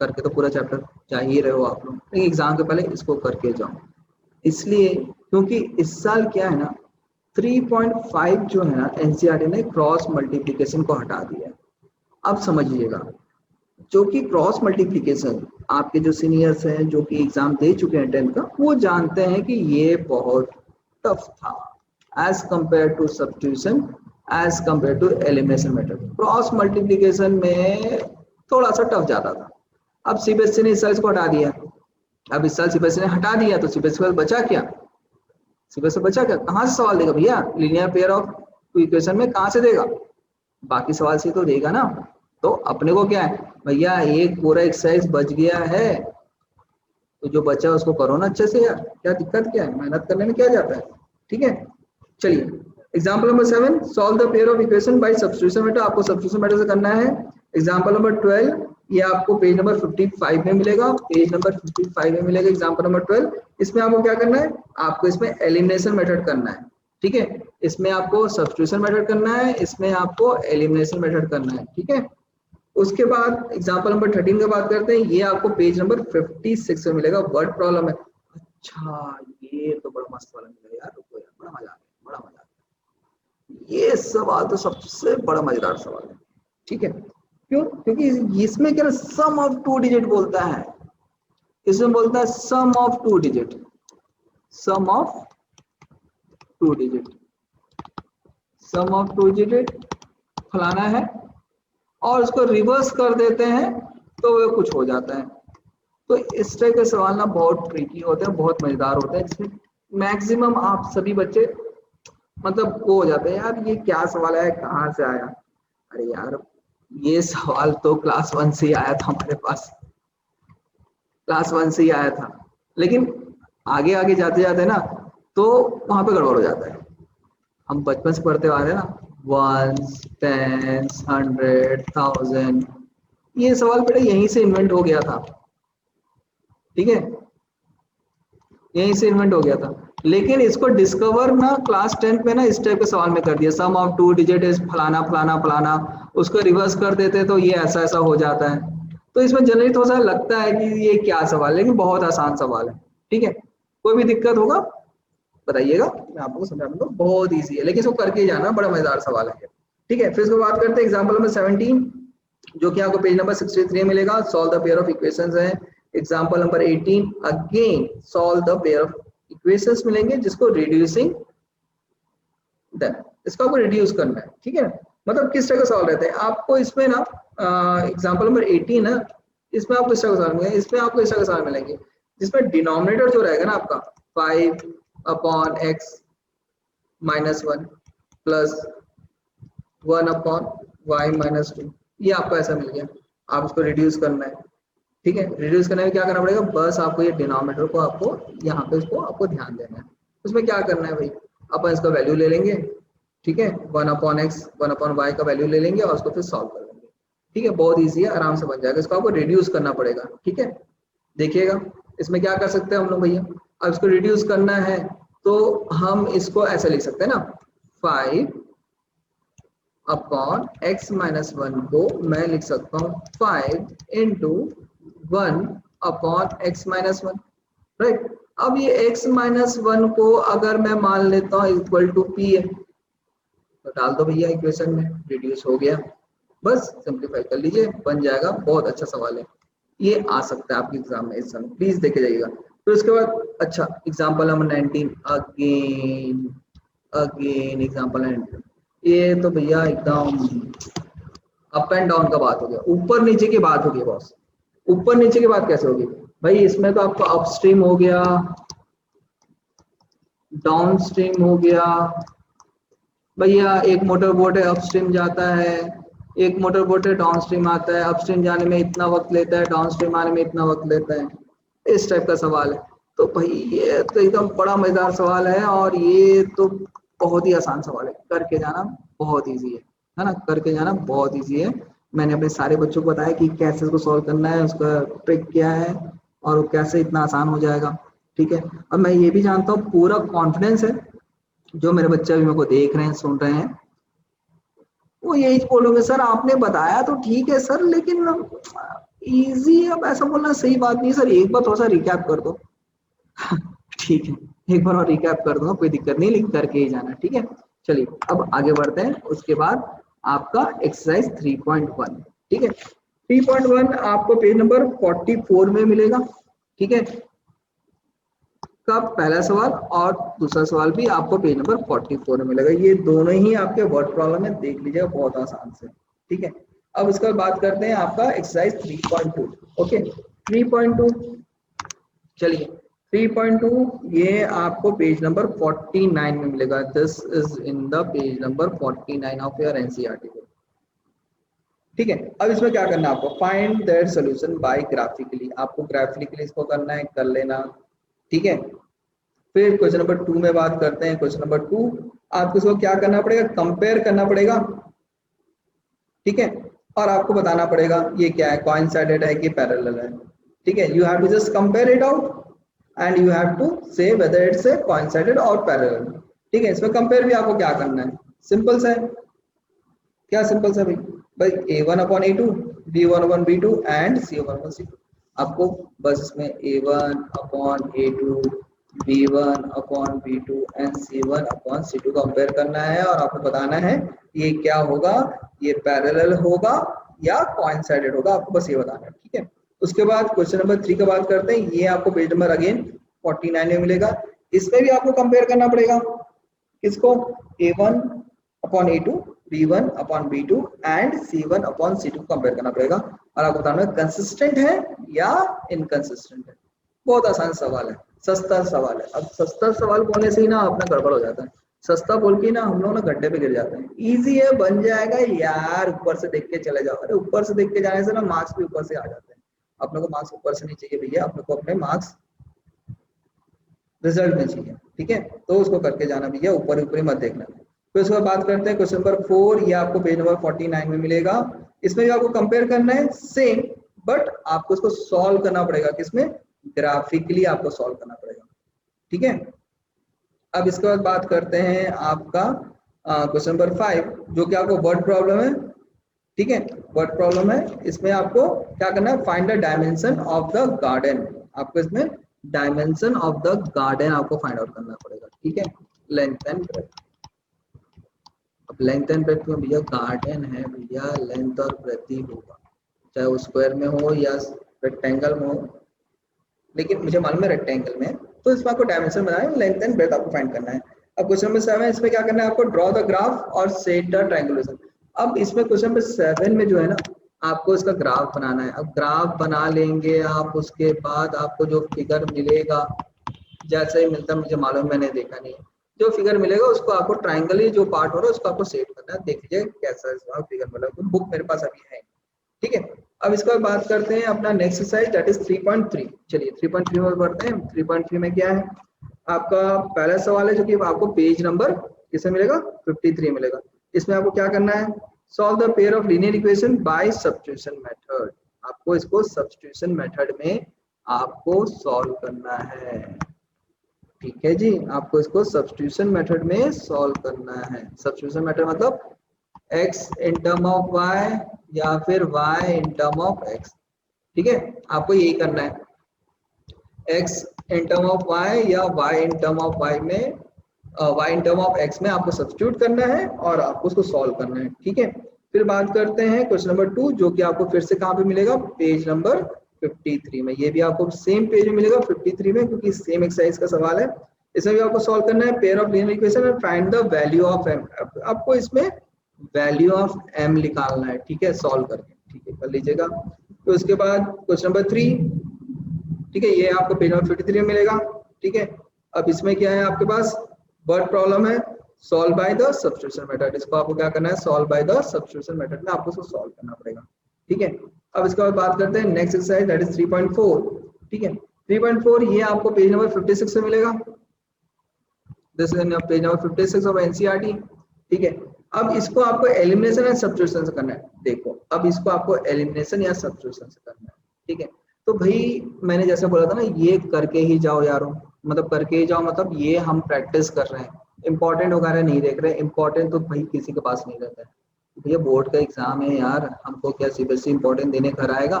करके तो पूरा चैप्टर जा ही रहे हो आप लोग, लेकिन एग्जाम के पहले इसको करके जाओ। इसलिए क्योंकि इस साल क्या है ना, 3.5 जो है ना एनसीईआरटी ने क्रॉस मल्टीप्लिकेशन को हटा दिया है। अब समझिएगा, जो कि क्रॉस मल्टीप्लिकेशन आपके जो सीनियर्स हैं जो कि एग्जाम दे चुके हैं 10th का, वो जानते हैं कि ये बहुत टफ था as compare to substitution, as compare to elimination method. Cross multiplication में थोड़ा सा टफ ज्यादा था। अब सीबीएसई ने इस साल इसको हटा दिया। अब इस साल सीबीएसई ने हटा दिया तो सीबीएसई का बचा क्या? सीबीएसई बचा क्या? कहाँ से सवाल देगा भैया? लीनियर पेयर ऑफ इक्वेशन में कहाँ से देगा? बाकी सवाल से तो देगा ना। तो अपने को क्या है भैया, एक पूरा एक्सरसाइज बच गया है तो जो बचा उसको करो ना अच्छे से यार, क्या दिक्कत क्या है? मेहनत करने में क्या जाता है। ठीक है, चलिए example number 7, solve the pair of equation by substitution method. आपको सब्स्टिट्यूशन मेथड से करना है। एग्जांपल नंबर 12 ये आपको पेज नंबर 55 में मिलेगा, पेज नंबर 55 में मिलेगा एग्जांपल नंबर 12। इसमें आपको क्या करना है? आपको इसमें एलिमिनेशन मेथड करना है। ठीक है, इसमें आपको सब्स्टिट्यूशन मेथड करना है, इसमें आपको एलिमिनेशन मेथड करना है। ठीक है, उसके बाद एग्जांपल नंबर 13 की बात करते हैं। ये आपको पेज नंबर 56 में मिलेगा, वर्ड प्रॉब्लम है। अच्छा ये तो बड़ा मस्त वाला मिलेगा यार, रुको यार, बड़ा मजा आ गया, बड़ा मजा आ गया। ये सवाल तो सबसे बड़ा मजेदार सवाल है। ठीक है, क्यों? क्योंकि इसमें क्या सम ऑफ टू डिजिट बोलता है, इसमें बोलता है sum of two digit, sum of two digit, sum of two digit फलाना है, और उसको रिवर्स कर देते हैं तो वो कुछ हो जाता है। तो इस तरह के सवाल ना बहुत ट्रिकी होते हैं, बहुत मजेदार होते हैं, जिसमें मैक्सिमम आप सभी बच्चे मतलब वो हो जाते हैं, यार ये क्या सवाल है, कहाँ से आया? अरे यार ये सवाल तो क्लास 1 से ही आया था हमारे पास, क्लास 1 से ही आया था, लेकिन आगे आगे जाते जाते ना तो वहां पे गड़बड़ हो जाता है। हम बचपन से पढ़ते आ रहे हैं ना, 1s, 10s, 100, 1000, ये सवाल बेटा यहीं से इन्वेंट हो गया था, ठीक है, यहीं से इन्वेंट हो गया था। लेकिन इसको डिस्कवर ना क्लास 10th में ना इस टाइप के सवाल में कर दिया, सम ऑफ टू डिजिट इज फलाना फलाना फलाना, उसको रिवर्स कर देते तो ये ऐसा ऐसा हो जाता है। तो इसमें जनरली थोड़ा सा लगता है कि ये क्या सवाल है, लेकिन बहुत आसान सवाल है, ठीक है। कोई भी दिक्कत होगा बताइएगा, मैं आपको समझा दूंगा, बहुत ईजी है, लेकिन इसको करके ही जाना, बड़ा मजेदार सवाल है, ठीक है। फिर इसको बात करते हैं एग्जाम्पल नंबर 17, जो कि आपको पेज नंबर 63 मिलेगा। Solve the pair of equations है। Example number 18, again solve the pair of equations मिलेंगे जिसको रिड्यूसिंग देन, इसको आपको रिड्यूस करना है, ठीक है। मतलब किस तरह का सवाल रहता है आपको इसमें ना, एग्जांपल नंबर 18 है, इसमें आपको इस तरह का सवाल मिलेगा, इसमें आपको इस तरह का सवाल मिलेंगे जिसमें डिनोमिनेटर जो रहेगा ना आपका 5 upon x minus 1 plus 1 upon y minus 2, ये आपको ऐसा मिल गया। आप इसको रिड्यूस करना है, ठीक है। रिड्यूस करने में क्या करना पड़ेगा, बस आपको ये डिनोमिनेटर को आपको यहाँ पे इसको आपको ध्यान देना है। उसमें क्या करना है भाई, अपन इसका वैल्यू ले लेंगे, ठीक है, 1 अपॉन एक्स 1 अपॉन वाई का वैल्यू ले लेंगे और उसको फिर सॉल्व कर लेंगे, ठीक है। बहुत ईजी है, आराम से बन जाएगा। इसको आपको रिड्यूस करना पड़ेगा, ठीक है। देखिएगा इसमें क्या कर सकते हैं हम लोग भैया, अब इसको रिड्यूस करना है तो हम इसको ऐसे लिख सकते हैं ना, 5 अपॉन एक्स माइनस 1 को मैं लिख सकता हूँ 5 into 1 upon x minus 1, right. अब ये x माइनस 1 को अगर मैं मान लेता हूँ इक्वल टू पी है, तो डाल दो भैया इक्वेशन में, रिड्यूस हो गया, बस सिंप्लीफाई कर लीजिए, बन जाएगा। बहुत अच्छा सवाल है, ये आ सकता है आपके एग्जाम में इस समय, प्लीज देखे जाइएगा। फिर उसके बाद अच्छा example number 19, again again example 19, ये तो भैया एकदम अप एंड डाउन का बात हो गया, ऊपर नीचे की बात होगी बॉस। ऊपर नीचे की बात कैसे होगी भाई, इसमें तो आपको अपस्ट्रीम हो गया, डाउन स्ट्रीम हो गया, भैया एक मोटर बोट है अपस्ट्रीम जाता है, एक मोटर बोट है डाउन स्ट्रीम आता है, अपस्ट्रीम जाने में इतना वक्त लेता है, डाउन स्ट्रीम आने में इतना वक्त लेता है, इस टाइप का सवाल है। तो भाई ये तो एकदम बड़ा मजेदार सवाल है, और ये तो बहुत ही आसान सवाल है, करके जाना बहुत ईजी है ना, करके जाना बहुत ईजी है। मैंने अपने सारे बच्चों को बताया कि कैसे इसको सॉल्व करना है, उसका ट्रिक क्या है और वो कैसे इतना आसान हो जाएगा, ठीक है। और मैं ये भी जानता हूँ, पूरा कॉन्फिडेंस है, जो मेरे बच्चे अभी मेरे को देख रहे हैं सुन रहे हैं, वो यही बोलोगे सर आपने बताया तो ठीक है सर, लेकिन इजी, अब ऐसा बोलना सही बात नहीं सर, एक बार थोड़ा सा रिकैप कर दो। ठीक है, एक बार और रिकैप कर दूंगा, कोई दिक्कत नहीं, लेकिन करके ही जाना, ठीक है। चलिए अब आगे बढ़ते हैं। उसके बाद आपका एक्सरसाइज 3.1, ठीक है। 3.1 आपको पेज नंबर 44 में मिलेगा, ठीक है। का पहला सवाल और दूसरा सवाल भी आपको पेज नंबर 44 में मिलेगा, ये दोनों ही आपके वर्ड प्रॉब्लम है, देख लीजिएगा बहुत आसान से, ठीक है। अब इसका बात करते हैं आपका एक्सरसाइज 3.2, ओके। 3.2, चलिए 3.2 ये आपको पेज नंबर 49 में मिलेगा, this is in the page number 49 of your NCERT book, ठीक है। अब इसमें क्या करना है आपको, find that solution bye graphically, आपको ग्राफिकली इसको करना है, कर लेना, ठीक है। फिर क्वेश्चन नंबर 2 में बात करते हैं। क्वेश्चन नंबर 2 आपको इसको क्या करना पड़ेगा, कंपेयर करना पड़ेगा, ठीक है। और आपको बताना पड़ेगा ये क्या है, कोइंसाइडेड है कि पैरेलल है, ठीक है। You have to just compare it out and you have to say whether it's a coincided और पैरेलल, ठीक है। इसमें कंपेयर भी आपको क्या करना है, सिंपल सा है, क्या सिंपल सा भाई, भाई a1 upon a2, b1 upon b2 and c1 upon c2, आपको बस इसमें a1 upon a2, b1 upon b2 and c1 upon c2 compare करना है, और आपको बताना है ये क्या होगा, ये पैरेलल होगा या कोइंसाइडेड होगा, आपको बस ये बताना है, ठीक है। उसके बाद क्वेश्चन नंबर 3 का बात करते हैं, ये आपको पेज नंबर अगेन 49 में मिलेगा। इसमें भी आपको कंपेयर करना पड़ेगा, किसको, a1 upon a2, b1 upon b2 and c1 upon c2 compare करना पड़ेगा, और आपको बताना है कंसिस्टेंट है या इनकंसिस्टेंट है। बहुत आसान सवाल है, सस्ता सवाल है। अब सस्ता सवाल बोलने से ही ना अपना गड़बड़ हो जाता है, सस्ता बोल के ना हम लोग ना गड्ढे पे गिर जाते हैं। इजी है, बन जाएगा यार, ऊपर से देख के चले जाओ, अरे ऊपर से देख के जाने से ना मार्क्स भी ऊपर से आ जाते हैं। अपने को मार्क्स ऊपर से नहीं चाहिए भैया, अपने को अपने मार्क्स रिजल्ट में चाहिए, ठीक है। तो उसको करके जाना भैया, ऊपर ऊपर मत देखना। फिर उसके बाद बात करते हैं क्वेश्चन नंबर 4, ये आपको पेज नंबर 49 में मिलेगा। इसमें भी आपको कंपेयर करना है सेम, बट आपको इसको सॉल्व करना पड़ेगा, किसमें, ग्राफिकली आपको सॉल्व करना पड़ेगा, ठीक है। अब इसके बाद बात करते हैं आपका क्वेश्चन नंबर 5, जो कि आपको वर्ड प्रॉब्लम है, ठीक है। वर्ड प्रॉब्लम है, इसमें आपको क्या करना है, find the dimension of the garden. आपको इसमें डायमेंशन ऑफ द गार्डन आपको फाइंड आउट करना पड़ेगा, ठीक है। लेंथ एंड ब्रेथ, अब लेंथ एंड ब्रेथ में भैया गार्डन है भैया, लेंथ और ब्रेथ ही होगा, चाहे वो स्क्वायर में हो या रेक्टेंगल में हो, लेकिन मुझे मालूम है रेक्टेंगल में, तो इसमें आपको डायमेंशन बनाना है, लेंथ एंड ब्रेथ आपको फाइंड करना है। अब क्वेश्चन नंबर 7, इसमें क्या करना है आपको, ड्रॉ द ग्राफ और सेट द ट्रायंगुलेशन। अब इसमें क्वेश्चन नंबर 7 में जो है ना, आपको इसका ग्राफ बनाना है। अब ग्राफ बना लेंगे आप, उसके बाद आपको जो फिगर मिलेगा, जैसे ही मिलता मुझे मालूम, मैंने देखा नहीं है, जो फिगर मिलेगा उसको आपको ट्रायंगल जो पार्ट हो रहा है उसको आपको सेट करना है। देख लीजिए कैसा इसका फिगर मिला, बुक मेरे पास अभी है, ठीक है। अब इसका बात करते हैं अपना नेक्स्ट एक्सरसाइज, दैट इज 3.3। चलिए 3.3 में बढ़ते हैं। 3.3 में क्या है, आपका पहला सवाल है जो कि आपको पेज नंबर किसे मिलेगा, 53 मिलेगा। इसमें आपको क्या करना है, solve the pair of linear equation by substitution method. आपको इसको सब्स्टिट्यूशन मेथड में आपको सॉल्व करना है, ठीक है जी। आपको इसको सब्स्टिट्यूशन मेथड में सॉल्व करना है। सब्स्टिट्यूशन मेथड मतलब x in term of y या फिर y in term of x, ठीक है। आपको यही करना है, x in term of y या y in term of y में y in term of x में आपको सब्स्टिट्यूट करना है और आपको उसको सॉल्व करना है, ठीक है। फिर बात करते हैं क्वेश्चन नंबर 2, जो कि आपको फिर से कहाँ पे मिलेगा, पेज नंबर 53 में। ये भी आपको सेम पेज में मिलेगा 53 में, क्योंकि सेम एक्सरसाइज का सवाल है। इसमें भी आपको सॉल्व करना है pair of linear equation and find the value of m। आपको इसमें वैल्यू ऑफ m निकालना है, ठीक है, सॉल्व करके, ठीक है, कर लीजिएगा। तो उसके बाद क्वेश्चन नंबर 3, ठीक है, ये आपको पेज नंबर 53 में मिलेगा, ठीक है। अब इसमें क्या है आपके पास, वर्ड प्रॉब्लम है, solve by the substitution method. इसको आपको क्या करना है, solve by the substitution method में आपको इसको सॉल्व करना पड़ेगा, ठीक है। अब इसके बाद बात करते हैं नेक्स्ट एक्सरसाइज, दैट इज 3.4, ठीक है। 3.4 ये आपको पेज नंबर 56 में मिलेगा, this is page number 56 of NCERT, ठीक है। अब इसको आपको एलिमिनेशन या सब्स्टिट्यूशन से करना है। देखो अब इसको आपको एलिमिनेशन या सब्स्टिट्यूशन से करना है, ठीक है। तो भाई मैंने जैसे बोला था ना, ये करके ही जाओ यारो, मतलब करके ही जाओ, मतलब ये हम प्रैक्टिस कर रहे हैं, इंपॉर्टेंट वगैरह नहीं देख रहे। इंपॉर्टेंट तो भाई किसी के पास नहीं रहता है, भैया बोर्ड का एग्जाम है यार, हमको क्या सीबीएसई इंपॉर्टेंट देने घर आएगा,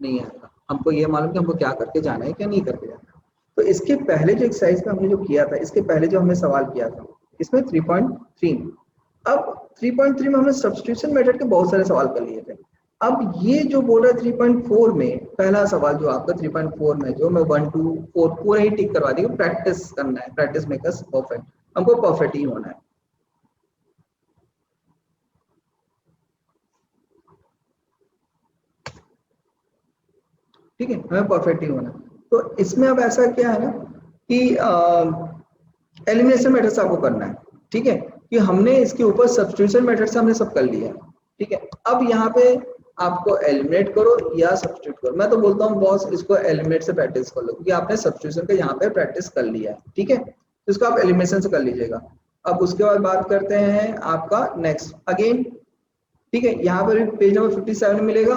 नहीं आएगा। हमको ये मालूम कि हमको क्या करके जाना है, क्या नहीं करके जाना है। तो इसके पहले जो एक्सरसाइज में हमने जो किया था, इसके पहले जो हमने सवाल किया था, इसमें 3.3, अब 3.3 में हमने सब्स्टिट्यूशन मेथड के बहुत सारे सवाल कर लिए थे। अब ये जो बोल रहा है 3.4 में, पहला सवाल जो आपका 3.4 में, जो मैं 1 to 4 पूरा ही टिक करवा दी, प्रैक्टिस करना है, प्रैक्टिस मेकर्स परफेक्ट, हमको परफेक्ट ही होना है, ठीक है, हमें परफेक्ट ही होना है। तो इसमें अब ऐसा क्या है ना कि एलिमिनेशन मेथड से आपको करना है, ठीक है, कि हमने इसके ऊपर सब्स्टिट्यूशन मेथड से हमने सब कर लिया है, ठीक है। अब यहाँ पे आपको एलिमिनेट करो या सब्स्टिट्यूट करो, मैं तो बोलता हूँ बॉस इसको एलिमिनेट से प्रैक्टिस कर लो, क्योंकि आपने सब्स्टिट्यूशन का यहाँ पे प्रैक्टिस कर लिया है, ठीक है। तो इसको आप एलिमिनेशन से कर लीजिएगा। अब उसके बाद बात करते हैं आपका नेक्स्ट अगेन, ठीक है, यहाँ पर पेज नंबर 57 मिलेगा,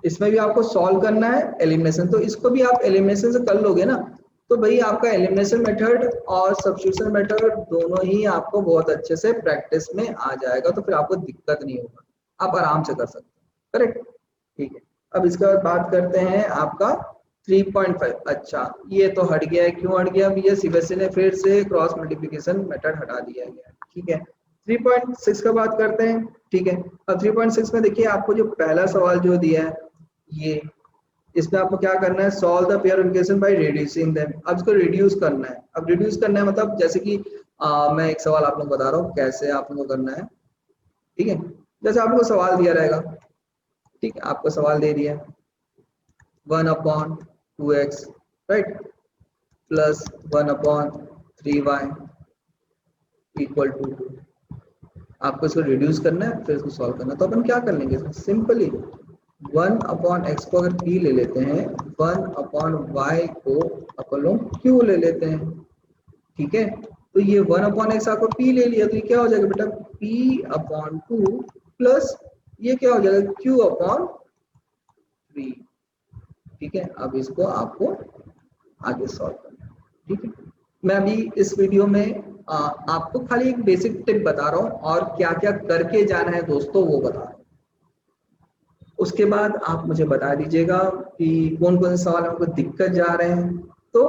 इसमें भी आपको सॉल्व करना है एलिमिनेशन। तो इसको भी आप एलिमिनेशन से कर लोगे ना, तो भाई आपका एलिमिनेशन मेथड और सब्स्टिट्यूशन मेथड दोनों ही आपको बहुत अच्छे से प्रैक्टिस में आ जाएगा, तो फिर आपको दिक्कत नहीं होगा, आप आराम से कर सकते हैं, करेक्ट, ठीक है। अब इसके बाद बात करते हैं आपका 3.5। अच्छा ये तो हट गया है, क्यों हट गया भैया, सीबीएसई ने फिर से क्रॉस मल्टीप्लिकेशन मेथड हटा दिया गया, ठीक है। 3.6 का बात करते हैं, ठीक है। अब 3.6 में देखिए आपको जो पहला सवाल जो दिया है, ये इसमें आपको क्या करना है, solve the pair equation by reducing them. अब इसको रिड्यूस करना है। अब रिड्यूस करना है मतलब जैसे कि मैं एक सवाल आप लोग बता रहा हूँ कैसे आप लोगों को करना है, ठीक है। जैसे आपको सवाल दिया रहेगा, ठीक है, आपको सवाल दे दिया 1/2x right plus 1/3y equal to 2। आपको इसको रिड्यूस करना है, फिर इसको सॉल्व करना है। तो अपन क्या कर लेंगे, सिंपली 1/x को अगर p ले लेते हैं, 1/y को अपन लोग q ले लेते हैं, ठीक है। तो ये 1/x आपको p ले लिया, तो ये क्या हो जाएगा बेटा, p/2 प्लस ये क्या हो जाएगा Q/3, ठीक है। अब इसको आपको आगे सॉल्व करना है, ठीक है। मैं अभी इस वीडियो में आपको खाली एक बेसिक टिप बता रहा हूँ और क्या क्या करके जाना है दोस्तों वो बता रहा हूँ। उसके बाद आप मुझे बता दीजिएगा कि कौन कौन से सवाल हमको दिक्कत जा रहे हैं, तो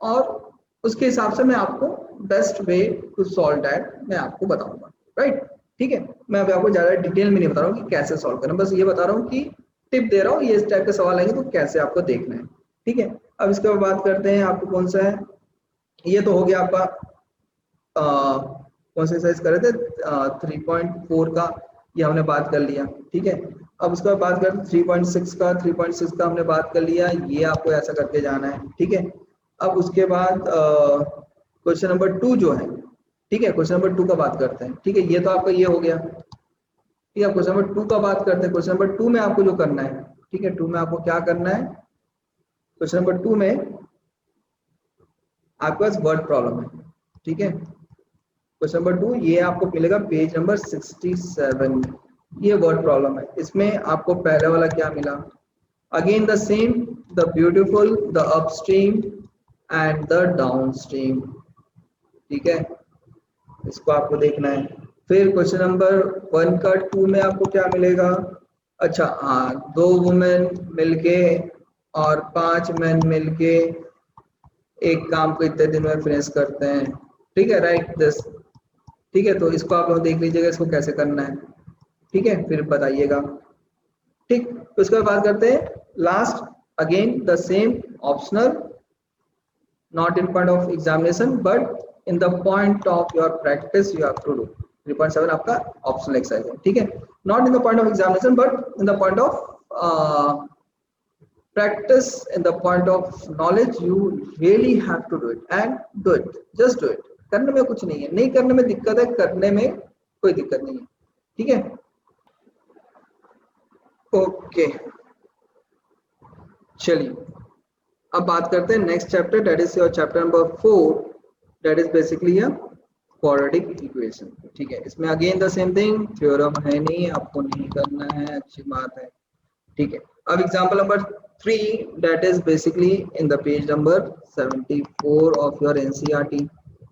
और उसके हिसाब से मैं आपको best way to solve that मैं आपको बताऊंगा, राइट, ठीक है। मैं अभी आपको ज्यादा डिटेल में नहीं बता रहा हूँ कि कैसे सॉल्व करना, बस ये बता रहा हूँ कि टिप दे रहा हूँ, ये इस टाइप के सवाल आएंगे तो कैसे आपको देखना है, ठीक है। अब इसके बाद बात करते हैं आपको कौन सा है, ये तो हो गया आपका कौन सा एक्सरसाइज कर रहे थे 3.4 का, ये हमने बात कर लिया, ठीक है। अब उसके बाद बात करते 3.6 का, 3.6 का हमने बात कर लिया, ये आपको ऐसा करके जाना है, ठीक है। अब उसके बाद क्वेश्चन नंबर 2 जो है, ठीक है, क्वेश्चन नंबर 2 का बात करते हैं, ठीक है। ये तो आपका ये हो गया, ठीक है। क्वेश्चन नंबर 2 का बात करते हैं। क्वेश्चन नंबर 2 में आपको जो करना है, ठीक है, 2 में आपको क्या करना है, क्वेश्चन नंबर 2 में आपके पास वर्ड प्रॉब्लम है, ठीक है। क्वेश्चन नंबर 2 ये आपको मिलेगा पेज नंबर 67, ये वर्ड प्रॉब्लम है। इसमें आपको पहले वाला क्या मिला, again the same, the beautiful, the upstream and the downstream, ठीक है, इसको आपको देखना है। फिर क्वेश्चन नंबर 1 का 2 में आपको क्या मिलेगा, अच्छा हाँ, 2 वुमेन मिलके और 5 मैन मिलके एक काम को इतने दिन में फिनिश करते हैं, ठीक है, राइट दिस, ठीक है। तो इसको आप लोग देख लीजिएगा इसको कैसे करना है, ठीक है, फिर बताइएगा, ठीक। तो इसके बाद बात करते हैं last, again the same optional, not in point of examination but in the point of your practice you have to do. 3.7 आपका ऑप्शनल एक्सरसाइज है, ठीक है, not in the point of examination but in the point of practice, in the point of knowledge, you really have to do it and do it, just do it। करने में कुछ नहीं है, नहीं करने में दिक्कत है, करने में कोई दिक्कत नहीं है, ठीक है, ओके। चलिए अब बात करते हैं next chapter, that is your chapter number 4, that is basically a quadratic equation, ठीक है। इसमें again the same thing, theorem है नहीं, आपको नहीं करना है, अच्छी बात है, ठीक है। अब example number 3 that is basically in the page number 74 of your NCERT,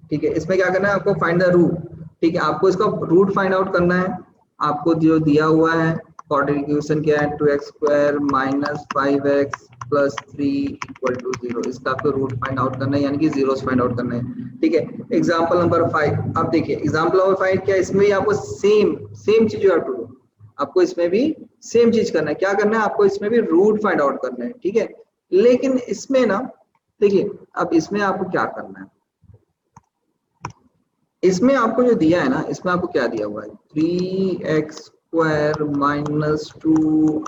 ठीक है। इसमें क्या करना है आपको, फाइंड द रूट, ठीक है, आपको इसका रूट फाइंड आउट करना है। आपको जो दिया हुआ है क्वाड्रेटिक इक्वेशन क्या है, 2x² - 5x + 3 = 0, इसका आपको रूट फाइंड आउट करना है, यानी कि जीरोस फाइंड आउट करना है, ठीक है। एग्जांपल नंबर 5, अब देखिए एग्जांपल नंबर 5 क्या, इसमें आपको सेम चीज यू हैव टू डू, आपको इसमें भी सेम चीज करना है, क्या करना है आपको, इसमें भी रूट फाइंड आउट करना है, ठीक है। लेकिन इसमें ना देखिए, अब इसमें आपको क्या करना है, इसमें आपको जो दिया है ना, इसमें आपको क्या दिया हुआ है, 3x² - 2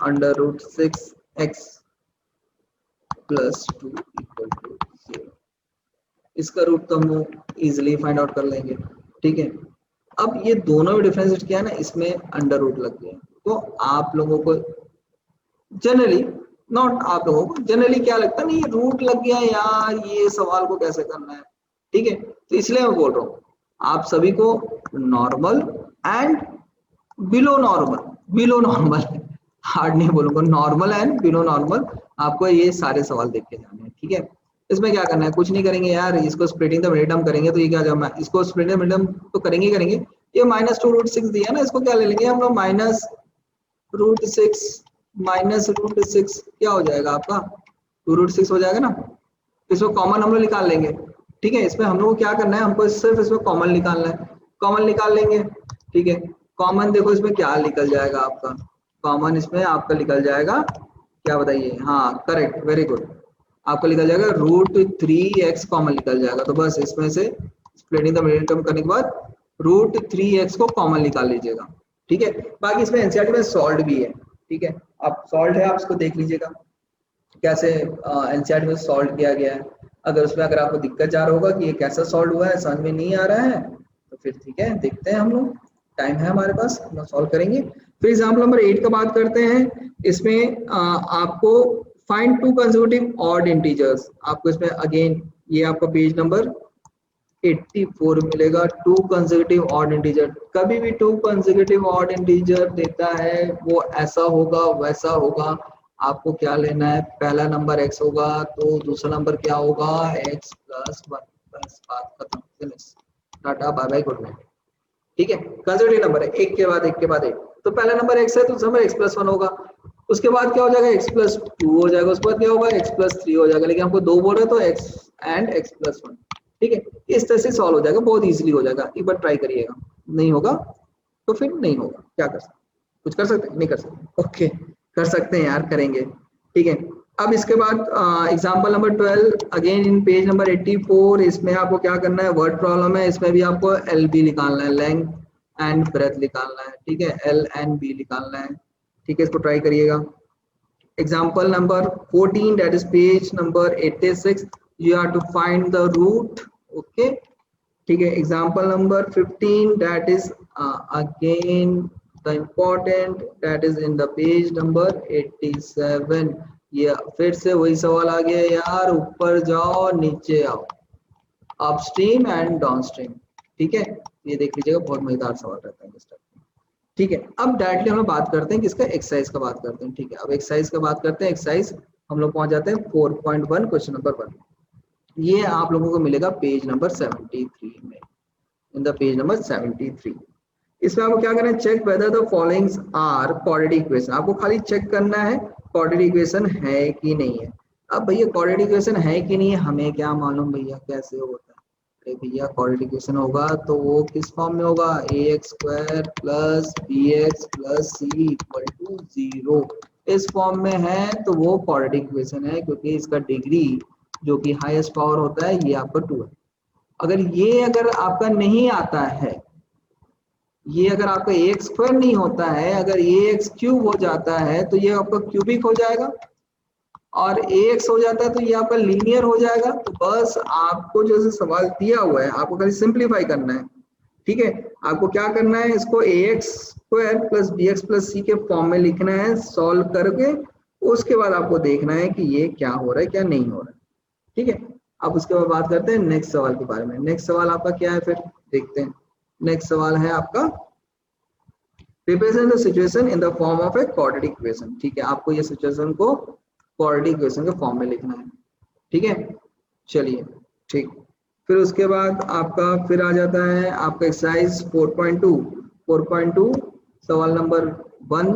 √6x + 2 = 0, इसका रूट तो हम इजिली फाइंड आउट कर लेंगे, ठीक है। अब ये दोनों में डिफरेंस किया है ना, इसमें अंडर रूट लग गया, तो आप लोगों को जनरली, नॉट आप लोगों को जनरली क्या लगता है, नहीं रूट लग गया यार, ये सवाल को कैसे करना है, ठीक है। तो इसलिए मैं बोल रहा हूँ आप सभी को normal and below normal hard नहीं बोलूंगा, नॉर्मल एंड बिलो नॉर्मल, आपको ये सारे सवाल देख के जाने हैं, ठीक है। इसमें क्या करना है, कुछ नहीं करेंगे यार, इसको स्प्लिटिंग द मिनिट हम करेंगे, तो ये क्या जाए, इसको स्प्लिटिंग द मिनिट तो करेंगे ये -2 √6 दिया ना, इसको क्या ले लेंगे हम लोग, -√6 क्या हो जाएगा आपका, 2 √6 हो जाएगा ना, इसमें कॉमन हम लोग निकाल लेंगे, ठीक है। इसमें हम लोग को क्या करना है, हमको सिर्फ इसमें कॉमन निकालना है, कॉमन निकाल लेंगे, ठीक है। कॉमन देखो इसमें क्या निकल जाएगा आपका, कॉमन इसमें आपका निकल जाएगा, क्या बताइए, हाँ करेक्ट, वेरी गुड, आपका निकल जाएगा √3x कॉमन निकल जाएगा। तो बस इसमें से स्प्लिटिंग द मिडिल टर्म करने के बाद √3x को कॉमन निकाल लीजिएगा, ठीक है। बाकी इसमें एनसीईआरटी में सॉल्व भी है, ठीक है, आप सॉल्व है, आप इसको देख लीजिएगा कैसे एनसीईआरटी में सॉल्व किया गया है। अगर उसमें अगर आपको दिक्कत जा रहा होगा कि ये कैसा सॉल्व हुआ है, समझ में नहीं आ रहा है, तो फिर ठीक है, देखते हैं हम लोग, टाइम है हमारे पास, हम सॉल्व करेंगे। फिर एग्जाम्पल नंबर 8 का बात करते हैं। इसमें आपको फाइंड 2 कंसेक्यूटिव ऑड इंटीजर्स, आपको इसमें अगेन ये आपका पेज नंबर 84 मिलेगा। 2 कंसेक्यूटिव ऑड इंटीजर, कभी भी 2 कंसेक्यूटिव ऑड इंटीजर देता है वो ऐसा होगा वैसा होगा। आपको क्या लेना है, पहला नंबर x होगा तो दूसरा नंबर क्या होगा, x प्लस 1, बस बात खत्म, finish, tata bye bye good night. ठीक है, कंसेक्यूटिव नंबर है, एक के बाद एक के बाद एक, तो पहला नंबर x है तो दूसरा नंबर x प्लस 1 होगा, उसके बाद क्या हो जाएगा x प्लस 2 हो जाएगा, उसके बाद क्या होगा x प्लस 3 हो जाएगा, लेकिन हमको 2 बोल रहे हैं तो x एंड x प्लस 1। ठीक है, इस तरह से सॉल्व हो जाएगा, बहुत इजीली हो जाएगा, एक बार ट्राई करिएगा, नहीं होगा तो फिर नहीं होगा, क्या कर सकते, कुछ कर सकते नहीं कर सकते, ओके कर सकते हैं यार, करेंगे। ठीक है, अब इसके बाद example number 12 again in page number 84, इसमें आपको क्या करना है, वर्ड प्रॉब्लम है, इसमें भी आपको एल बी निकालना है, लेंथ एंड ब्रेथ निकालना है। ठीक है, एल एंड बी निकालना है। ठीक है, इसको ट्राई करिएगा। Example number 14, that is page number 86, you have to find the root. Okay, ठीक है, example number 15, that is again the important, that is in the page number 87। ये फिर से वही सवाल आ गया यार, ऊपर जाओ नीचे आओ, अपस्ट्रीम एंड डाउनस्ट्रीम। ठीक है, ये देख लीजिएगा, बहुत मजेदार सवाल रहता है इस टाइप। ठीक है, अब डायरेक्टली हम लोग बात करते हैं किसका, एक्सरसाइज का बात करते हैं। ठीक है, अब एक्सरसाइज का बात करते हैं। एक्सरसाइज हम लोग पहुंच जाते हैं 4.1 क्वेश्चन नंबर 1। ये आप लोगों को मिलेगा पेज नंबर 73 में, इन द पेज नंबर 73। इसमें आपको क्या करना है, check whether the followings are quadratic equation. आपको खाली चेक करना है क्वाड्रेटिक इक्वेशन है कि नहीं है। अब भैया क्वाड्रेटिक इक्वेशन है कि नहीं है हमें क्या मालूम भैया, कैसे होता है, अरे भैया क्वाड्रेटिक इक्वेशन होगा तो वो किस फॉर्म में होगा, ax square plus bx plus c equal to 0, इस फॉर्म में है तो वो क्वाड्रेटिक इक्वेशन है, क्योंकि इसका डिग्री जो कि हाईएस्ट पावर होता है ये आपका 2 है। अगर आपका नहीं आता है, ये अगर आपका ax स्क्वायर नहीं होता है, अगर ax क्यूब हो जाता है तो ये आपका क्यूबिक हो जाएगा, और ax हो जाता है तो ये आपका लीनियर हो जाएगा। तो बस आपको जो सवाल दिया हुआ है आपको खाली सिंप्लीफाई करना है। ठीक है, आपको क्या करना है, इसको ax square plus bx plus c के फॉर्म में लिखना है सॉल्व करके, उसके बाद आपको देखना है कि ये क्या हो रहा है क्या नहीं हो रहा है। ठीक है, अब उसके बाद बात करते हैं नेक्स्ट सवाल के बारे में। नेक्स्ट सवाल आपका क्या है, फिर देखते हैं। नेक्स्ट सवाल है आपका represent the situation in the form of a quadratic equation. ठीक है, आपको ये सिचुएशन को क्वाड्रेटिक इक्वेशन के फॉर्म में लिखना है। ठीक है, चलिए ठीक, फिर उसके बाद आपका फिर आ जाता है आपका एक्सरसाइज 4.2 सवाल number 1,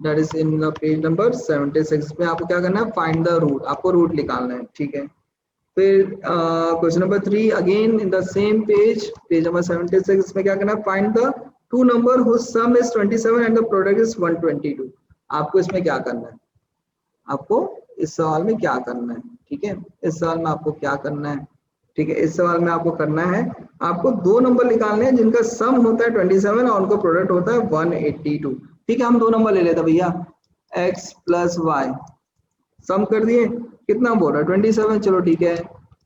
that is in the page number 76 में आपको क्या करना है, फाइंड द रूट, आपको रूट निकालना है। ठीक है, फिर question number 3 again in the same page number 76, इसमें क्या करना है, find the two number whose sum is 27 and the product is 122। आपको इसमें क्या करना है, आपको इस सवाल में क्या करना है। ठीक है, इस सवाल में आपको क्या करना है, ठीक है, इस सवाल में आपको करना है, आपको दो नंबर निकालने हैं जिनका सम होता है 27 और उनका प्रोडक्ट होता है 182। ठीक है, हम दो नंबर ले लेते हैं भैया, x प्लस वाई, सम कर दिए, कितना बोल रहा है 27, चलो ठीक है,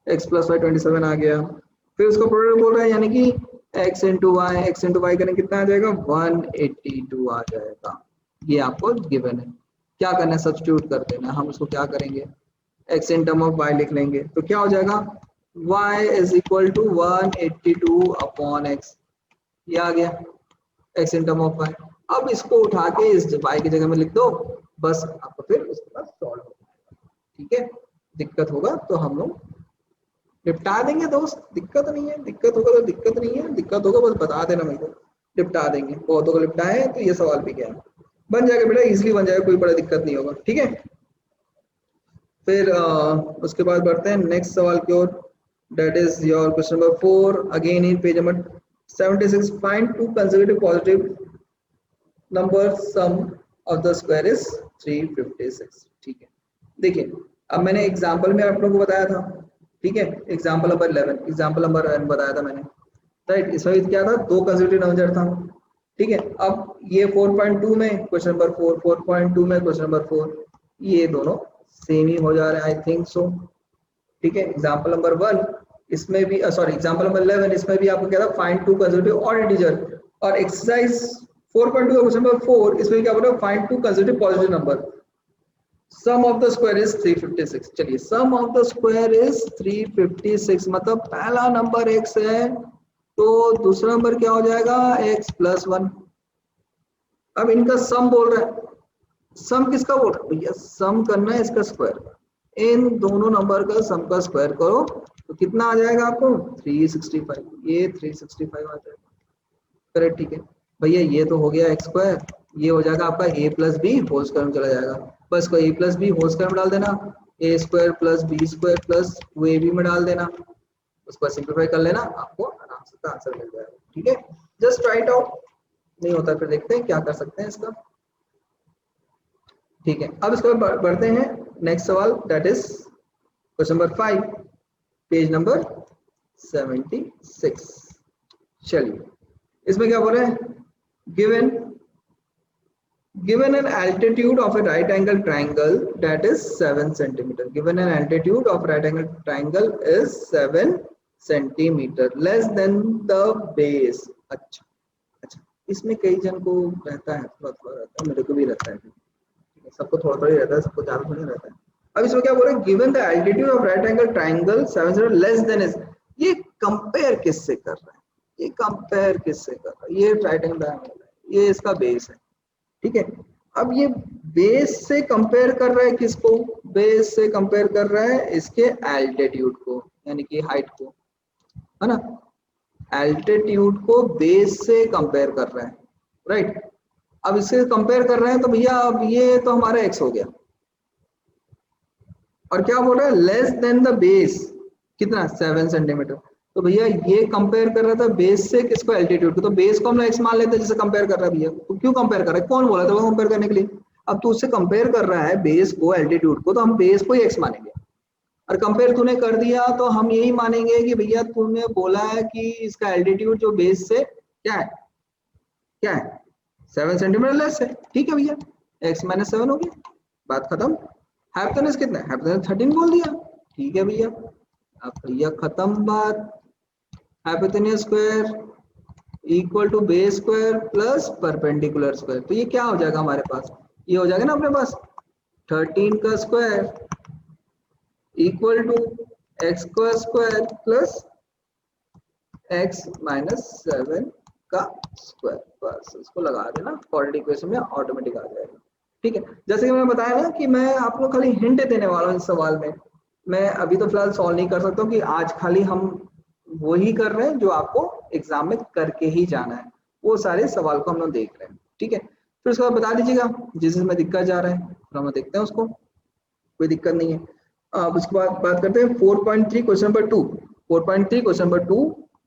x प्लस वाई 27 आ गया। फिर उसका प्रोडक्ट बोल रहा है, यानी कि x इंटू वाई करें कितना आ जाएगा, 182 आ जाएगा। ये आपको गिवन है, क्या करना है, सब्स्टिट्यूट कर देना। हम उसको क्या करेंगे, x in term of y लिख लेंगे, तो क्या हो जाएगा, y is equal to 182 upon x, ये आ गया x in term of y। अब इसको उठा के इस y की जगह में लिख दो, बस आपको फिर उसके बाद सॉल्व हो जाएगा। ठीक है, दिक्कत होगा तो हम लोग निपटा देंगे दोस्त, दिक्कत नहीं है, दिक्कत होगा तो दिक्कत नहीं है, दिक्कत होगा बस बता देना मेरे को, निपटा देंगे। बहुत होगा निपटाए तो ये सवाल भी क्या है, बन जाएगा बेटा, इजीली बन जाएगा, कोई बड़ा दिक्कत नहीं होगा। ठीक है, फिर उसके बाद बढ़ते हैं नेक्स्ट सवाल की ओर, that is your question number 4 again in page number 76, find two consecutive positive number sum of the square is 356। ठीक है, देखिए अब मैंने एग्जांपल में आप लोगों को बताया था, ठीक है, एग्जांपल नंबर 11 बताया था मैंने, राइट, इसमें क्या था, दो कंसेक्यूटिव नंबर था। ठीक है, अब ये 4.2 में क्वेश्चन नंबर 4, 4.2 में क्वेश्चन नंबर 4, ये दोनों सेम ही हो जा रहे हैं, आई थिंक सो। ठीक है, एग्जांपल नंबर 1 इसमें भी एग्जांपल नंबर 11 इसमें भी आपको क्या था, find two consecutive odd integer, और एक्सरसाइज 4.2 क्वेश्चन नंबर 4 इसमें क्या बोला, find two consecutive positive number. Sum of the square is 356। चलिए sum of the square is 356, मतलब पहला नंबर x है तो दूसरा नंबर क्या हो जाएगा x प्लस 1। अब इनका सम बोल रहा है, सम किसका बोल रहा है भैया, सम करना है इसका स्क्वायर, इन दोनों नंबर का सम का स्क्वायर करो तो कितना आ जाएगा आपको 365, ये 365 आ जाएगा। करेक्ट, ठीक है भैया, ये तो हो गया एक्स स्क्वायर, ये हो जाएगा आपका A plus B whole square में चला जाएगा, बस को A plus B whole square में डाल देना, A square plus B square plus two A B में डाल देना, उसको सिंप्लीफाई कर लेना, आपको आराम से आंसर मिल जाएगा। ठीक है, जस्ट राइट आउट, नहीं होता फिर देखते हैं क्या कर सकते हैं इसका। ठीक है, अब इसको बढ़ते हैं नेक्स्ट सवाल, that is question number 5, page number 76। चलिए इसमें क्या बोल रहे हैं, given an altitude of a right angle triangle that is 7 centimeter, given an altitude of right angle triangle is 7 centimeter less than the base। अच्छा अच्छा, इसमें कई जन को रहता है, थोड़ा थोड़ा रहता है, मेरे को भी रहता है, सबको थोड़ा थोड़ा ही रहता है, सबको ज्यादा थोड़ी रहता है। अब इसमें क्या बोल रहे हैं, given the altitude of right angle triangle 7 centimeter less than is, ये कंपेयर किससे कर रहा है, ये कंपेयर किससे कर रहा है, ये राइट एंगल ट्राइंगल है, ये इसका बेस है। ठीक है, अब ये बेस से कंपेयर कर रहा है किसको, बेस से कंपेयर कर रहा है इसके एल्टीट्यूड को, यानी कि हाइट को, है ना, एल्टीट्यूड को बेस से कंपेयर कर रहा है, राइट। अब इससे कंपेयर कर रहे हैं तो भैया अब ये तो हमारा एक्स हो गया, और क्या बोल रहा है लेस देन द बेस, कितना 7 सेंटीमीटर, तो भैया ये कंपेयर कर रहा था बेस से किसको, एल्टीट्यूड को, तो बेस को हम एक्स मान लेते हैं जिसे कंपेयर कर रहा है भैया, तो क्यों कंपेयर कर रहा है, कौन बोला था वो कंपेयर करने के लिए, अब तू उससे कंपेयर कर रहा है बेस को एल्टीट्यूड को, तो हम बेस को ही एक्स मानेंगे, और कंपेयर तूने कर दिया तो हम यही मानेंगे कि भैया तूने बोला है कि इसका एल्टीट्यूड जो बेस से क्या है, क्या है 7 सेंटीमीटर लेस है। ठीक है भैया, x माइनस 7 हो गया, बात खत्म। हाइपोटेनस कितना है, हाइपोटेनस 13 बोल दिया, ठीक है भैया, अब भैया खत्म बात। Hypotenuse square equal to base square plus perpendicular square, तो ये क्या हो जाएगा हमारे पास, ये हो जाएगा ना अपने पास 13 का स्क्वायर इक्वल टू एक्स का स्क्वायर प्लस x माइनस 7 का स्क्वायर, बस इसको लगा देना, क्वाड्रेटिक इक्वेशन में ऑटोमेटिक आ जाएगा। ठीक है, जैसे कि मैंने बताया ना कि मैं आपको खाली हिंट देने वाला हूँ इस सवाल में, मैं अभी तो फिलहाल सॉल्व नहीं कर सकता हूँ कि आज खाली हम वही कर रहे हैं जो आपको एग्जाम में करके ही जाना है, वो सारे सवाल को हम लोग देख रहे हैं। ठीक है, फिर उसके बाद बता दीजिएगा जिसमें दिक्कत जा रहा है, फिर हम देखते हैं उसको, कोई दिक्कत नहीं है। अब उसके बाद बात करते हैं 4.3 क्वेश्चन नंबर 2, 4.3 क्वेश्चन नंबर 2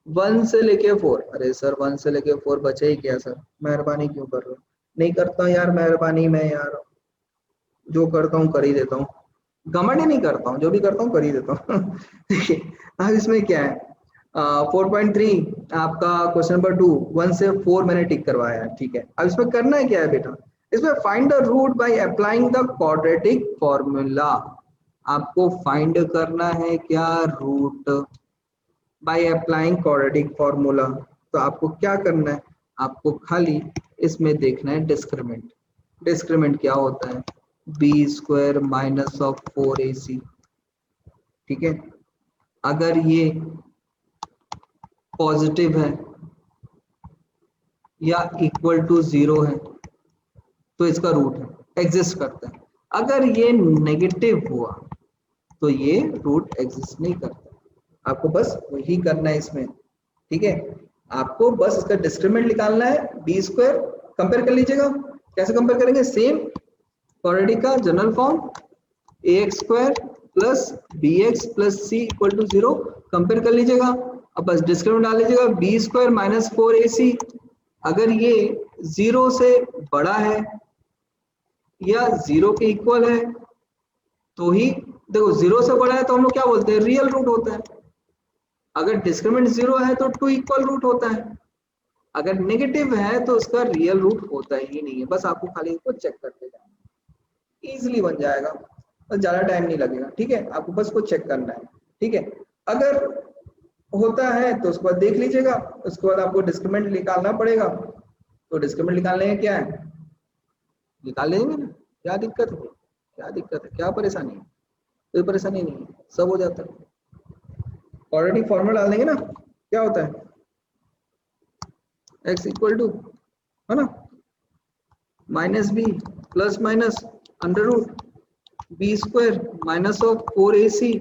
1 से लेके 4, अरे सर 1 से लेके 4 बचे ही क्या सर, मेहरबानी क्यों कर रहे हो, नहीं करता यार मेहरबानी, मैं यार जो करता हूँ कर ही देता हूँ, घमंड ही नहीं करता हूँ, जो भी करता हूँ कर ही देता हूँ। ठीक है, अब इसमें क्या है 4.3 आपका क्वेश्चन नंबर 2 1 से 4 मैंने टिक करवाया है। ठीक है, अब इसमें करना है क्या है बेटा, इसमें find the root by applying the quadratic formula, आपको फाइंड करना है क्या root by applying quadratic formula, तो आपको क्या करना है, आपको खाली इसमें देखना है डिस्क्रिमिनेंट, डिस्क्रिमिनेंट क्या होता है b square minus of 4ac। ठीक है, अगर ये पॉजिटिव है या इक्वल टू 0 है तो इसका रूट है, एग्जिस्ट करता है, अगर ये नेगेटिव हुआ तो ये रूट एग्जिस्ट नहीं करता, आपको बस वही करना है इसमें। ठीक है, आपको बस इसका डिस्क्रिमिनेंट निकालना है, बी स्क्वायर कंपेयर कर लीजिएगा, कैसे कंपेयर करेंगे, सेम क्वाड्रेटिक का general form ax square plus bx plus c equal to 0 compare कर लीजिएगा, अब बस डिस्क्रिमिनेंट डाल लीजिएगा b स्क्वायर माइनस 4ac, अगर ये 0 से बड़ा है या 0 के इक्वल है तो ही, देखो 0 से बड़ा है तो हम लोग क्या बोलते हैं रियल रूट होता है, अगर डिस्क्रिमिनेंट 0 है तो 2 इक्वल रूट होता है, अगर नेगेटिव है तो उसका रियल रूट होता ही नहीं है, बस आपको खाली इसको चेक करते जाना, इजीली बन जाएगा, बस ज्यादा टाइम नहीं लगेगा। ठीक है, आपको बस को चेक करना है। ठीक है, अगर होता है तो उसके बाद देख लीजिएगा, उसके बाद आपको डिस्क्रिमिनेंट निकालना पड़ेगा, तो डिस्क्रिमिनेंट निकालने का क्या है, निकाल लेंगे ना, क्या दिक्कत है, क्या दिक्कत है, क्या परेशानी है? कोई परेशानी नहीं है, सब हो जाता है। ऑलरेडी फॉर्मूला डाल देंगे ना, क्या होता है x इक्वल टू, है ना, minus b plus minus under root b square minus of 4ac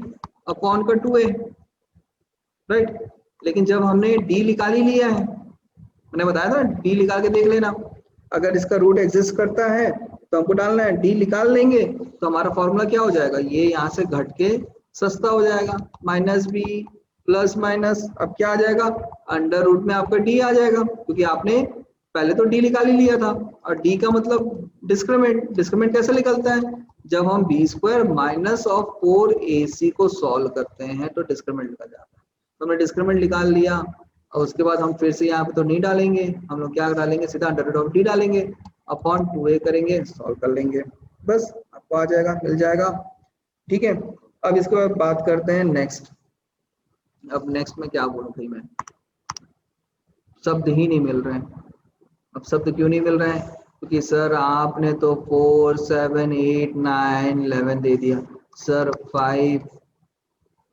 upon का 2a, राइट। लेकिन जब हमने डी निकाल ही लिया है, मैंने बताया था डी निकाल के देख लेना, अगर इसका रूट एग्जिस्ट करता है तो हमको डालना है, डी निकाल लेंगे तो हमारा फॉर्मूला क्या हो जाएगा, ये यहाँ से घट के सस्ता हो जाएगा, माइनस बी प्लस माइनस, अब क्या आ जाएगा, अंडर रूट में आपका डी आ जाएगा, क्योंकि आपने पहले तो डी निकाल ही लिया था, और डी का मतलब डिस्क्रिमिनेंट, डिस्क्रिमिनेंट कैसे निकलता है, जब हम B square minus of 4ac को सॉल्व करते हैं तो डिस्क्रिमिनेंट निकल जाता है। तो हमने डिस्क्रिमिनेंट निकाल लिया, और उसके बाद हम फिर से यहाँ पे तो नहीं डालेंगे, हम लोग क्या डालेंगे, सीधा अंडर रूट ऑफ डी डालेंगे, अपॉन 2a करेंगे, सॉल्व कर लेंगे, बस आपको आ जाएगा, मिल जाएगा। ठीक है, अब इसके बाद बात करते हैं नेक्स्ट। अब नेक्स्ट में क्या बोलूं भाई, मैं शब्द ही नहीं मिल रहे हैं। अब शब्द क्यों नहीं मिल रहे हैं, क्योंकि सर आपने तो 4, 7, 8, 9, 11 दे दिया, सर 5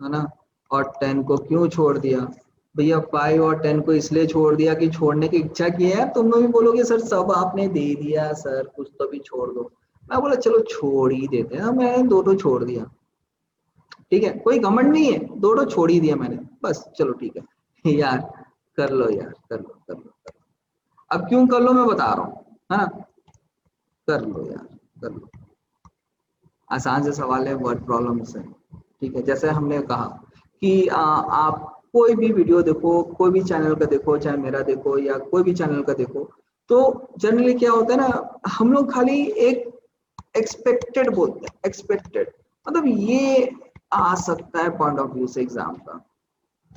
है ना और 10 को क्यों छोड़ दिया, भैया 5 और 10 को इसलिए छोड़ दिया कि छोड़ने की इच्छा की है, तुम लोग भी बोलोगे सर सब आपने दे दिया, सर कुछ तो भी छोड़ दो। मैं बोला चलो छोड़ ही देते हैं, मैंने दो छोड़ दिया, ठीक है, कोई घमंड नहीं है, दो छोड़ ही दिया मैंने, बस चलो ठीक है यार, कर लो यार, कर लो कर लो कर लो। अब क्यों कर लो मैं बता रहा हूँ, है ना, कर लो यार, कर लो, आसान से सवाल है, वर्ड प्रॉब्लम से, ठीक है। जैसे हमने कहा कि आप कोई भी वीडियो देखो, कोई भी चैनल का देखो, चाहे मेरा देखो या कोई भी चैनल का देखो, तो जनरली क्या होता है ना, हम लोग खाली एक एक्सपेक्टेड बोलते हैं, एक्सपेक्टेड मतलब ये आ सकता है पॉइंट ऑफ व्यू से एग्जाम का,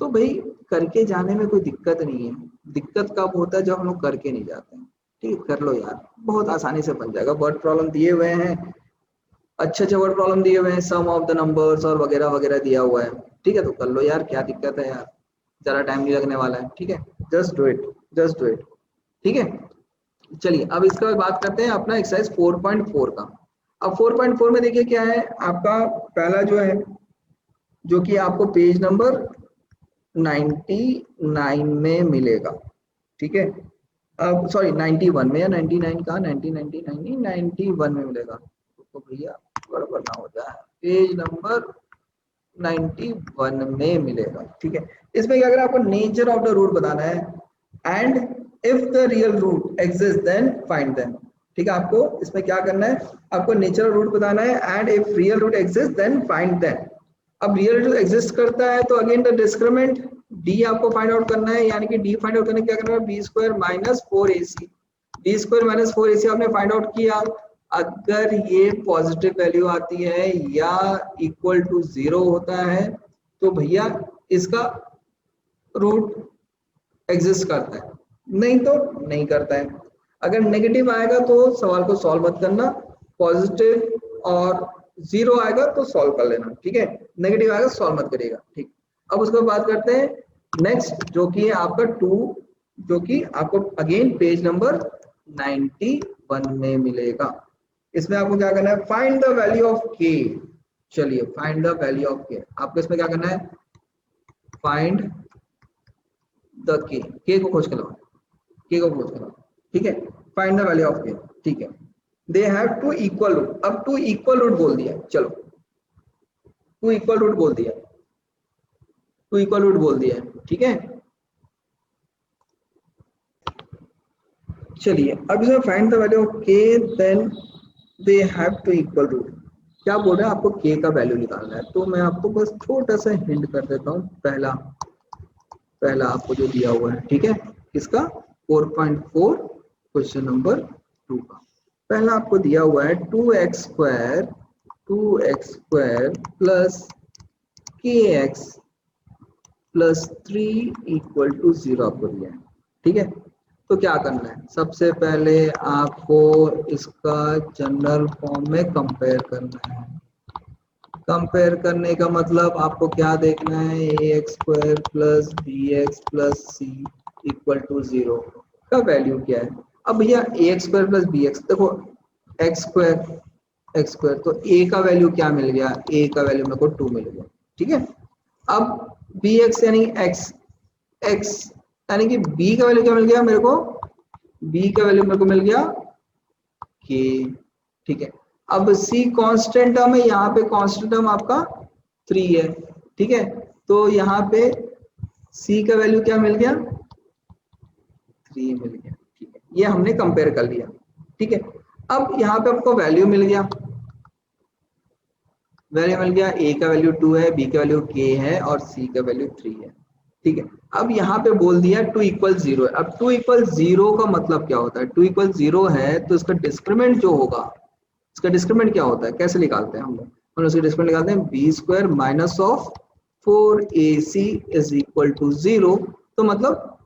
तो भाई करके जाने में कोई दिक्कत नहीं है, दिक्कत कब होता है जब हम लोग करके नहीं जाते हैं। ठीक है, कर लो यार, बहुत आसानी से बन जाएगा, वर्ड प्रॉब्लम दिए हुए हैं, अच्छे अच्छे वर्ड प्रॉब्लम दिए हुए हैं, सम ऑफ द नंबर्स और वगैरह वगैरह दिया हुआ है, ठीक है, तो कर लो यार, क्या दिक्कत है यार, ज्यादा टाइम नहीं लगने वाला है, ठीक है, just do it, just do it, ठीक है। चलिए अब इसका बात करते हैं अपना एक्सरसाइज 4.4 का। अब 4.4 में देखिए क्या है आपका, पहला जो है जो कि आपको पेज नंबर 99 में मिलेगा, ठीक है, अब सॉरी 91 में, या 99 का 1999 नहीं 91 में मिलेगा, तो भैया गड़बड़ ना हो जाए, पेज नंबर 91 में मिलेगा, ठीक है। इसमें क्या करें, आपको नेचर ऑफ द रूट बताना है, and if the real root exist then find them, ठीक है। आपको इसमें क्या करना है, आपको नेचर ऑफ रूट बताना है, and if real root exist then find them. अब रियल रूट एग्जिस्ट करता है तो अगेन द डिस्क्रिमिनेंट डी आपको फाइंड आउट करना है, यानी कि डी फाइंड आउट करने क्या करना है, b square minus 4ac, D square minus 4ac आपने फाइंड आउट किया, अगर ये पॉजिटिव वैल्यू आती है या इक्वल टू 0 होता है तो भैया इसका रूट एग्जिस्ट करता है, नहीं तो नहीं करता है। अगर नेगेटिव आएगा तो सवाल को सॉल्व मत करना, पॉजिटिव और 0 आएगा तो सॉल्व कर लेना, ठीक है, नेगेटिव आएगा सॉल्व मत करिएगा, ठीक। अब उसके बाद बात करते हैं नेक्स्ट, जो कि है आपका 2, जो कि आपको अगेन पेज नंबर 91 में मिलेगा। इसमें आपको क्या करना है, फाइंड द वैल्यू ऑफ के। चलिए फाइंड द वैल्यू ऑफ के, आपको इसमें क्या करना है, फाइंड द के को खोज के लाओ, के को खोज के लाओ, ठीक है, find the value of k, ठीक है। They have two equal root, अब टू इक्वल रूट बोल दिया, चलो टू इक्वल रूट बोल दिया, टू इक्वल रूट बोल दिया, ठीक है। चलिए अब इसमें find the value of k, then they have two equal root, क्या बोल रहे हैं, आपको के का वैल्यू निकालना है, तो मैं आपको बस छोटा सा हिंट कर देता हूँ, पहला आपको जो दिया हुआ है, ठीक है, इसका 4.4 क्वेश्चन नंबर 2 का पहला आपको दिया हुआ है 2x square plus kx plus 3 equal to 0 आपको दिया है, ठीक है। तो क्या करना है, सबसे पहले आपको इसका जनरल फॉर्म में कंपेयर करना है, कंपेयर करने का मतलब आपको क्या देखना है, ax square plus bx plus c equal to 0 का वैल्यू क्या है। अब भैया ax स्क्वायर प्लस bx देखो, x स्क्वायर एक्स स्क्वायर, तो ए का वैल्यू क्या मिल गया, ए का वैल्यू मेरे को 2 मिल गया। ठीक है, अब बी एक्स यानी एक्स एक्स यानी कि बी का वैल्यू क्या मिल गया मेरे को, बी का वैल्यू मेरे को मिल गया के। ठीक है, अब सी कांस्टेंट टर्म है, यहाँ पे कांस्टेंट टर्म आपका 3 है। ठीक है, तो यहाँ पे सी का वैल्यू क्या मिल गया, 3 मिल गया। ठीक है, ये हमने कंपेयर कर लिया। ठीक है, अब यहाँ पे आपको वैल्यू मिल गया, ए का वैल्यू 2 है, बी का वैल्यू के है और सी का वैल्यू 3 है। ठीक है, अब यहाँ पे बोल दिया 2 इक्वल 0 है। अब 2 इक्वल 0 का मतलब क्या होता है, 2 इक्वल 0 है तो इसका डिस्क्रिमिनेंट जो होगा, इसका डिस्क्रिमिनेंट क्या होता है, कैसे निकालते हैं हम लोग, उसका डिस्क्रिमिनेंट निकालते हैं b square minus of 4ac is equal to 0। तो मतलब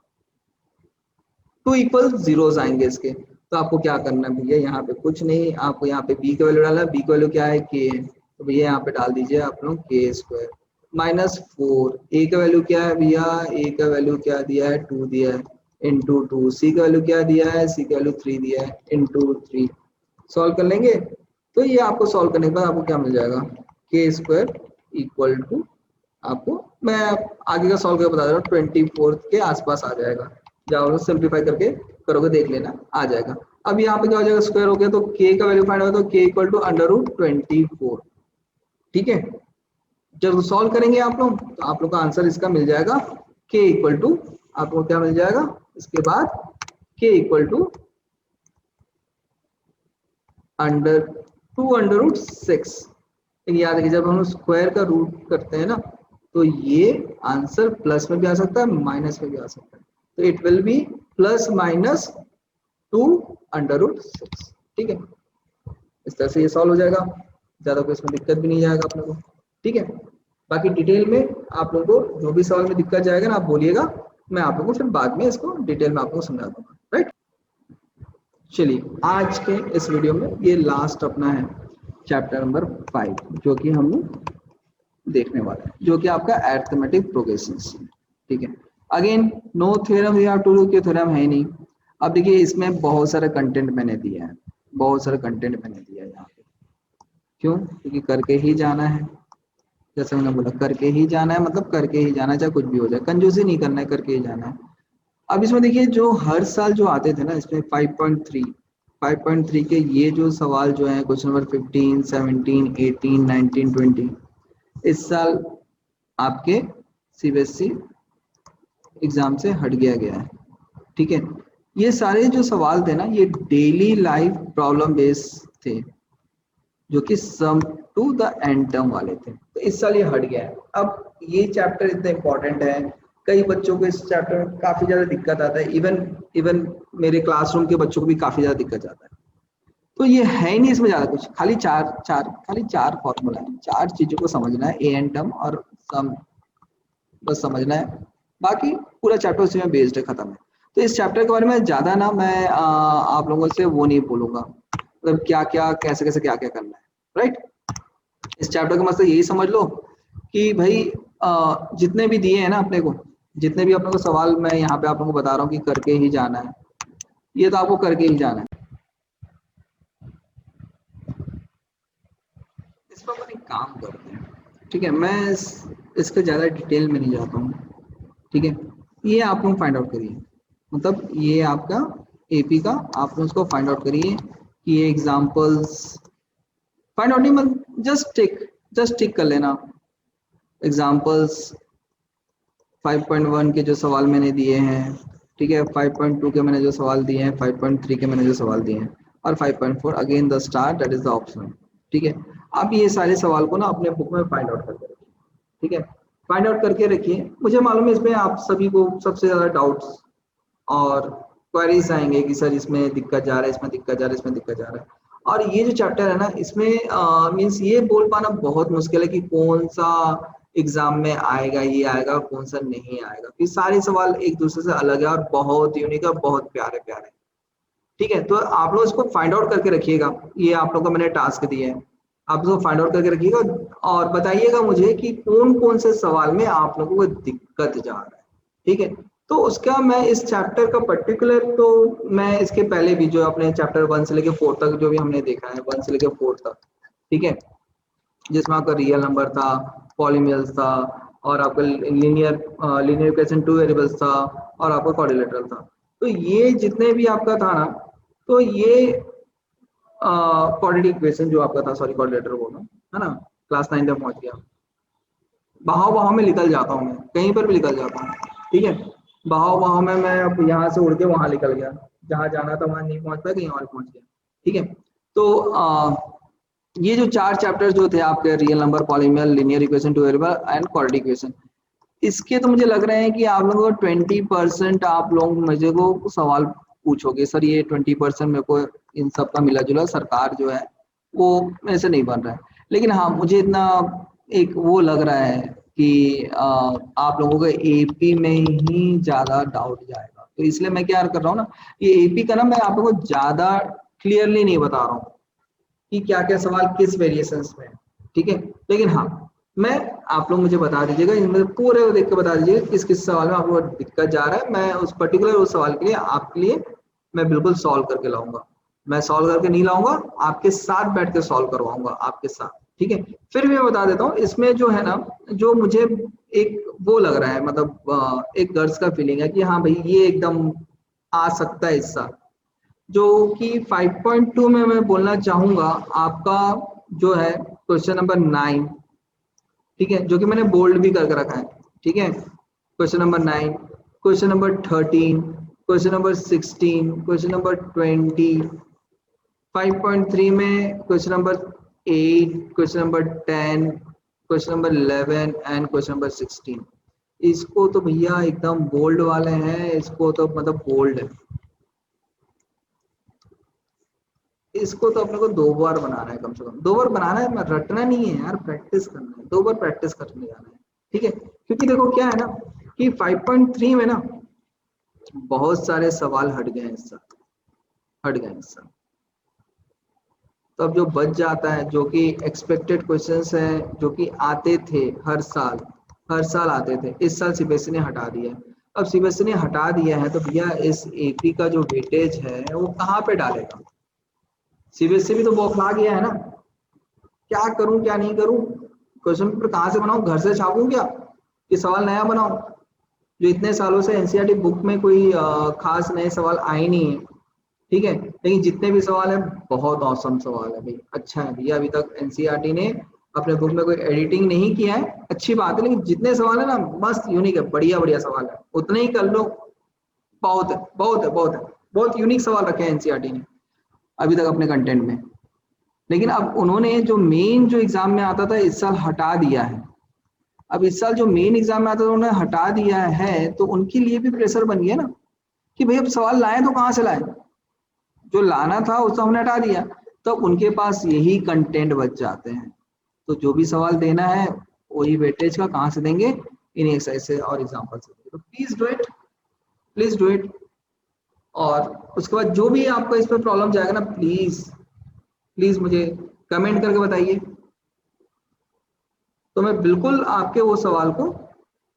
2 इक्वल जीरोस आएंगे इसके। तो आपको क्या करना है भैया, यहाँ पे कुछ नहीं, आपको यहाँ पे बी का वैल्यू डालना है, बी का वैल्यू क्या है के, तो भैया यहाँ पे डाल दीजिए आप लोग के स्क्वायर माइनस 4, ए का वैल्यू क्या है भैया, ए का वैल्यू क्या दिया है 2 दिया है इंटू 2, सी का वैल्यू क्या दिया है, सी का वैल्यू 3 दिया है इंटू 3। सॉल्व कर लेंगे तो ये आपको सॉल्व करने के बाद आपको क्या मिल जाएगा, के स्क्वायर इक्वल टू, आपको मैं आगे का सॉल्व करके बता दे रहा हूँ, 24 के आसपास आ जाएगा। जाओ सिंप्लीफाई करके करोगे देख लेना आ जाएगा। अब यहाँ पे क्या हो जाएगा, स्क्वायर हो गया तो के का वैल्यू फाइंड होगा, तो के इक्वल टू अंडर रूट 24। ठीक है, जब सॉल्व करेंगे आप लोग तो आप लोग का आंसर इसका मिल जाएगा, के इक्वल टू आपको क्या मिल जाएगा, इसके बाद के इक्वल टू अंडर रूट 6। याद रखिए जब हम स्क्वायर का रूट करते हैं ना तो ये आंसर प्लस में भी आ सकता है माइनस में भी आ सकता है, तो it will be plus minus 2 under root 6। ठीक है, इस तरह से ये सॉल्व हो जाएगा, ज्यादा कोई इसमें दिक्कत भी नहीं जाएगा आप लोगों को। ठीक है, बाकी डिटेल में आप लोगों को जो भी सवाल में दिक्कत जाएगा ना आप बोलिएगा, मैं आप लोगों को फिर बाद में इसको डिटेल में आपको समझा दूंगा। राइट, चलिए आज के इस वीडियो में ये लास्ट अपना है चैप्टर नंबर 5 जो कि हम देखने वाले हैं, जो कि आपका अरिथमेटिक प्रोग्रेशंस। ठीक है, again no theorem we have to do, के थ्योरम है नहीं। अब देखिए इसमें बहुत सारा कंटेंट मैंने दिया है, बहुत सारा कंटेंट मैंने दिया है यहाँ पे, क्यों, क्योंकि करके ही जाना है, जैसे मैंने बोला करके ही जाना है, मतलब करके ही जाना है, चाहे कुछ भी हो जाए, कंजूसी नहीं करना है, करके ही जाना है। अब इसमें देखिए जो हर साल जो आते थे ना, इसमें 5.3 के ये जो सवाल जो है क्वेश्चन नंबर 15, 17, 18, 19, 20, इस साल आपके सीबीएसई एग्जाम से हट गया है। ठीक है, ये सारे जो सवाल थे ना ये डेली लाइफ प्रॉब्लम बेस्ड थे, जो कि सम टू द एंड टर्म वाले थे, तो इस साल ये हट गया है। अब ये चैप्टर इतना इंपॉर्टेंट है, कई बच्चों को इस चैप्टर में काफी ज्यादा दिक्कत आता है, इवन मेरे क्लासरूम के बच्चों को भी काफी ज्यादा दिक्कत आता है। तो ये है ही नहीं इसमें ज्यादा कुछ, खाली चार फॉर्मूला है, 4 चीजों को समझना है, ए एंड टर्म और सम, बस समझना है, बाकी पूरा चैप्टर उसी में बेस्ड है, खत्म है। तो इस चैप्टर के बारे में ज्यादा ना मैं आप लोगों से वो नहीं बोलूंगा, मतलब क्या क्या कैसे क्या क्या करना है। राइट, इस चैप्टर का मतलब यही समझ लो कि भाई जितने भी दिए हैं ना अपने को, जितने भी अपने को सवाल मैं यहाँ पे आप लोगों को बता रहा हूँ कि करके ही जाना है, ये तो आपको करके ही जाना है। इस पर अपन एक काम करते हैं, ठीक है, मैं इसके ज्यादा डिटेल में नहीं जाता हूँ। ठीक है, ये आप लोग फाइंड आउट करिए, मतलब ये आपका एपी का आप लोग उसको फाइंड आउट करिए कि ये एग्जांपल्स फाइंड आउट नहीं, मतलब जस्ट टिक कर लेना एग्जांपल्स 5.1 के जो सवाल मैंने दिए हैं। ठीक है, 5.2 के मैंने जो सवाल दिए हैं, 5.3 के मैंने जो सवाल दिए हैं, और 5.4 again the star that is the option. ठीक है, आप ये सारे सवाल को ना अपने बुक में फाइंड आउट करके रखिए। ठीक है, फाइंड आउट करके रखिए, मुझे मालूम है इसमें आप सभी को सबसे ज्यादा डाउट्स और क्वेरीज आएंगे कि सर इसमें दिक्कत जा रहा है, इसमें दिक्कत जा रहा है, इसमें दिक्कत जा रहा है। और ये जो चैप्टर है ना इसमें मीन्स ये बोल पाना बहुत मुश्किल है कि कौन सा एग्जाम में आएगा, ये आएगा, कौन सा नहीं आएगा, कि सारे सवाल एक दूसरे से अलग है और बहुत यूनिक है, बहुत प्यारे प्यारे। ठीक है, तो आप लोग इसको फाइंड आउट करके रखिएगा, ये आप लोग को मैंने टास्क दिए हैं, आप लोग फाइंड आउट करके रखिएगा और बताइएगा मुझे कि कौन कौन से सवाल में आप लोगों को दिक्कत जा रहा है। ठीक है, तो उसका मैं इस चैप्टर का पर्टिकुलर, तो मैं इसके पहले भी जो अपने चैप्टर 1 से लेकर 4 तक जो भी हमने देखा है, 1 से लेकर 4 तक, ठीक है, जिसमें आपका रियल नंबर था, पॉलीमियल्स था, और आपका लीनियर इक्वेशन टू वेरिएबल्स था, और आपका क्वाड्रिलेटरल था। तो ये जितने भी आपका था ना, तो ये क्वाड्रेटिक इक्वेशन जो आपका था, सॉरी क्वाड्रिलेटरल बोल रहा हूँ, है ना, क्लास 9 तक पहुंच गया। बहाव बहाव में निकल जाता हूँ मैं, कहीं पर भी निकल जाता हूँ, ठीक है। बहाव बहाव में मैं अब यहाँ से उड़ के वहां निकल गया, जहां जाना था वहां नहीं पहुंच पाया, कहीं और पहुंच गया, ठीक है। तो ये जो 4 चैप्टर जो थे आपके, real number, polynomial, linear equation two variable and quadratic equation, इसके तो मुझे लग रहे हैं कि आप लोगों को 20% आप लोग मुझे को सवाल पूछोगे, सर ये 20% मेरे को इन सब का मिला जुला सरकार जो है वो मेरे से नहीं बन रहा है। लेकिन हाँ, मुझे इतना एक वो लग रहा है कि आप लोगों को एपी में ही ज्यादा डाउट जाएगा, तो इसलिए मैं क्या कर रहा हूँ ना, ये एपी का ना मैं आप लोगों को ज्यादा क्लियरली नहीं बता रहा हूँ कि क्या क्या सवाल किस वेरिएशंस में है, ठीक है। लेकिन हाँ, मैं आप लोग मुझे बता दीजिएगा, इनमें पूरे देख के बता दीजिएगा किस किस सवाल में आपको दिक्कत जा रहा है, मैं उस पर्टिकुलर उस सवाल के लिए आपके लिए मैं बिल्कुल सॉल्व करके लाऊंगा। मैं सॉल्व करके नहीं लाऊंगा, आपके साथ बैठ के सॉल्व करवाऊंगा आपके साथ, ठीक है। फिर भी मैं बता देता हूँ, इसमें जो है ना, जो मुझे एक वो लग रहा है, मतलब एक गर्ज का फीलिंग है कि हाँ भाई ये एकदम आ सकता है इस साल, जो कि 5.2 में मैं बोलना चाहूंगा आपका जो है क्वेश्चन नंबर 9, ठीक है, जो कि मैंने बोल्ड भी करके रखा है, ठीक है। Question number 9, question number 13, question number 16, question number 20, 5.3 में question number 8, question number 10, question number 11 and question number 16। इसको तो भैया एकदम बोल्ड वाले हैं, इसको तो मतलब बोल्ड है, इसको तो अपने को 2 बार बनाना है, कम से कम 2 बार बनाना है, रटना नहीं है यार, प्रैक्टिस करना है, 2 बार प्रैक्टिस करने जाना है, ठीक है। क्योंकि देखो क्या है ना कि 5.3 में ना बहुत सारे सवाल हट गए इस साल, हट गए इस साल। तो अब जो बच जाता है, जो कि एक्सपेक्टेड क्वेश्चंस हैं, जो कि आते थे हर साल आते थे, इस साल सीबीएसई ने हटा दिया है। अब सीबीएसई ने हटा दिया है तो भैया इस एपी का जो वेटेज है वो कहाँ पे डालेगा? सीबीएसई भी तो बौखला गया है ना, क्या करूं क्या नहीं करूं, क्वेश्चन पेपर कहाँ से बनाऊं, घर से छापूं क्या, कि सवाल नया बनाऊं? जो इतने सालों से एनसीईआरटी बुक में कोई खास नए सवाल आए नहीं है, ठीक है। लेकिन जितने भी सवाल है बहुत औसम सवाल है भाई, अच्छा है भैया, अभी तक एनसीईआरटी ने अपने बुक में कोई एडिटिंग नहीं किया है, अच्छी बात है, लेकिन जितने सवाल है ना मस्त यूनिक है, बढ़िया बढ़िया सवाल है, उतने ही कर लो, बहुत है बहुत है बहुत है, बहुत यूनिक सवाल रखे हैं एनसीईआरटी ने अभी तक अपने कंटेंट में। लेकिन अब उन्होंने जो मेन जो एग्जाम में आता था इस साल हटा दिया है, अब इस साल जो मेन एग्जाम में आता था उन्होंने हटा दिया है, तो उनके लिए भी प्रेशर बन गया ना कि भाई अब सवाल लाए तो कहाँ से लाए, जो लाना था उसको हमने हटा दिया, तो उनके पास यही कंटेंट बच जाते हैं, तो जो भी सवाल देना है वही वेटेज का कहाँ से देंगे, इन एक्सरसाइज से और एग्जाम्पल से, तो please do it, please do it. और उसके बाद जो भी आपका इसमें प्रॉब्लम जाएगा ना, प्लीज प्लीज मुझे कमेंट करके बताइए, तो मैं बिल्कुल आपके वो सवाल को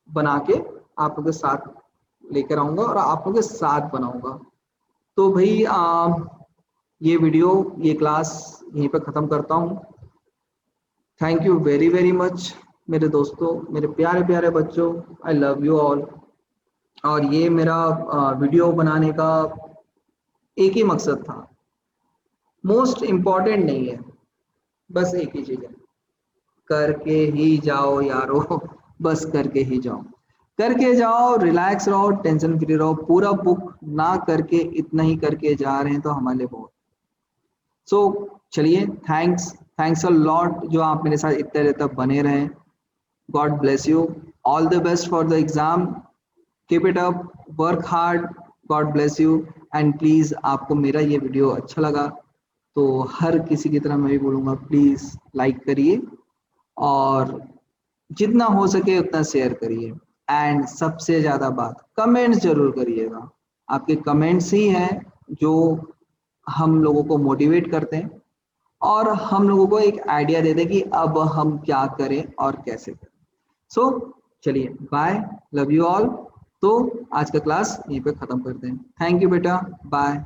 बना के आप लोगों के साथ लेकर आऊंगा और आप लोगों के साथ बनाऊंगा। तो भाई ये वीडियो, ये क्लास यहीं पे ख़त्म करता हूँ। Thank you very very much मेरे दोस्तों, मेरे प्यारे प्यारे बच्चों, आई लव यू ऑल। और ये मेरा वीडियो बनाने का एक ही मकसद था, मोस्ट इम्पॉर्टेंट नहीं है, बस एक ही चीज़ है, करके ही जाओ यारो, बस करके ही जाओ, करके जाओ, रिलैक्स रहो, टेंशन फ्री रहो, पूरा बुक ना करके इतना ही करके जा रहे हैं तो हमारे लिए बहुत। सो चलिए, थैंक्स, थैंक्स अ लॉट जो आप मेरे साथ इतने देर तक बने रहे। God bless you, all the best for the exam, keep it up, work hard, God bless you. And please आपको मेरा ये वीडियो अच्छा लगा तो हर किसी की तरह मैं भी बोलूँगा, प्लीज लाइक करिए और जितना हो सके उतना शेयर करिए, एंड सबसे ज्यादा बात कमेंट्स जरूर करिएगा, आपके कमेंट्स ही हैं जो हम लोगों को मोटिवेट करते हैं और हम लोगों को एक आइडिया देते हैं कि अब हम क्या करें और कैसे करें। सो चलिए, बाय, लव यू ऑल। तो आज का क्लास यहीं पे खत्म करते हैं। थैंक यू बेटा, बाय।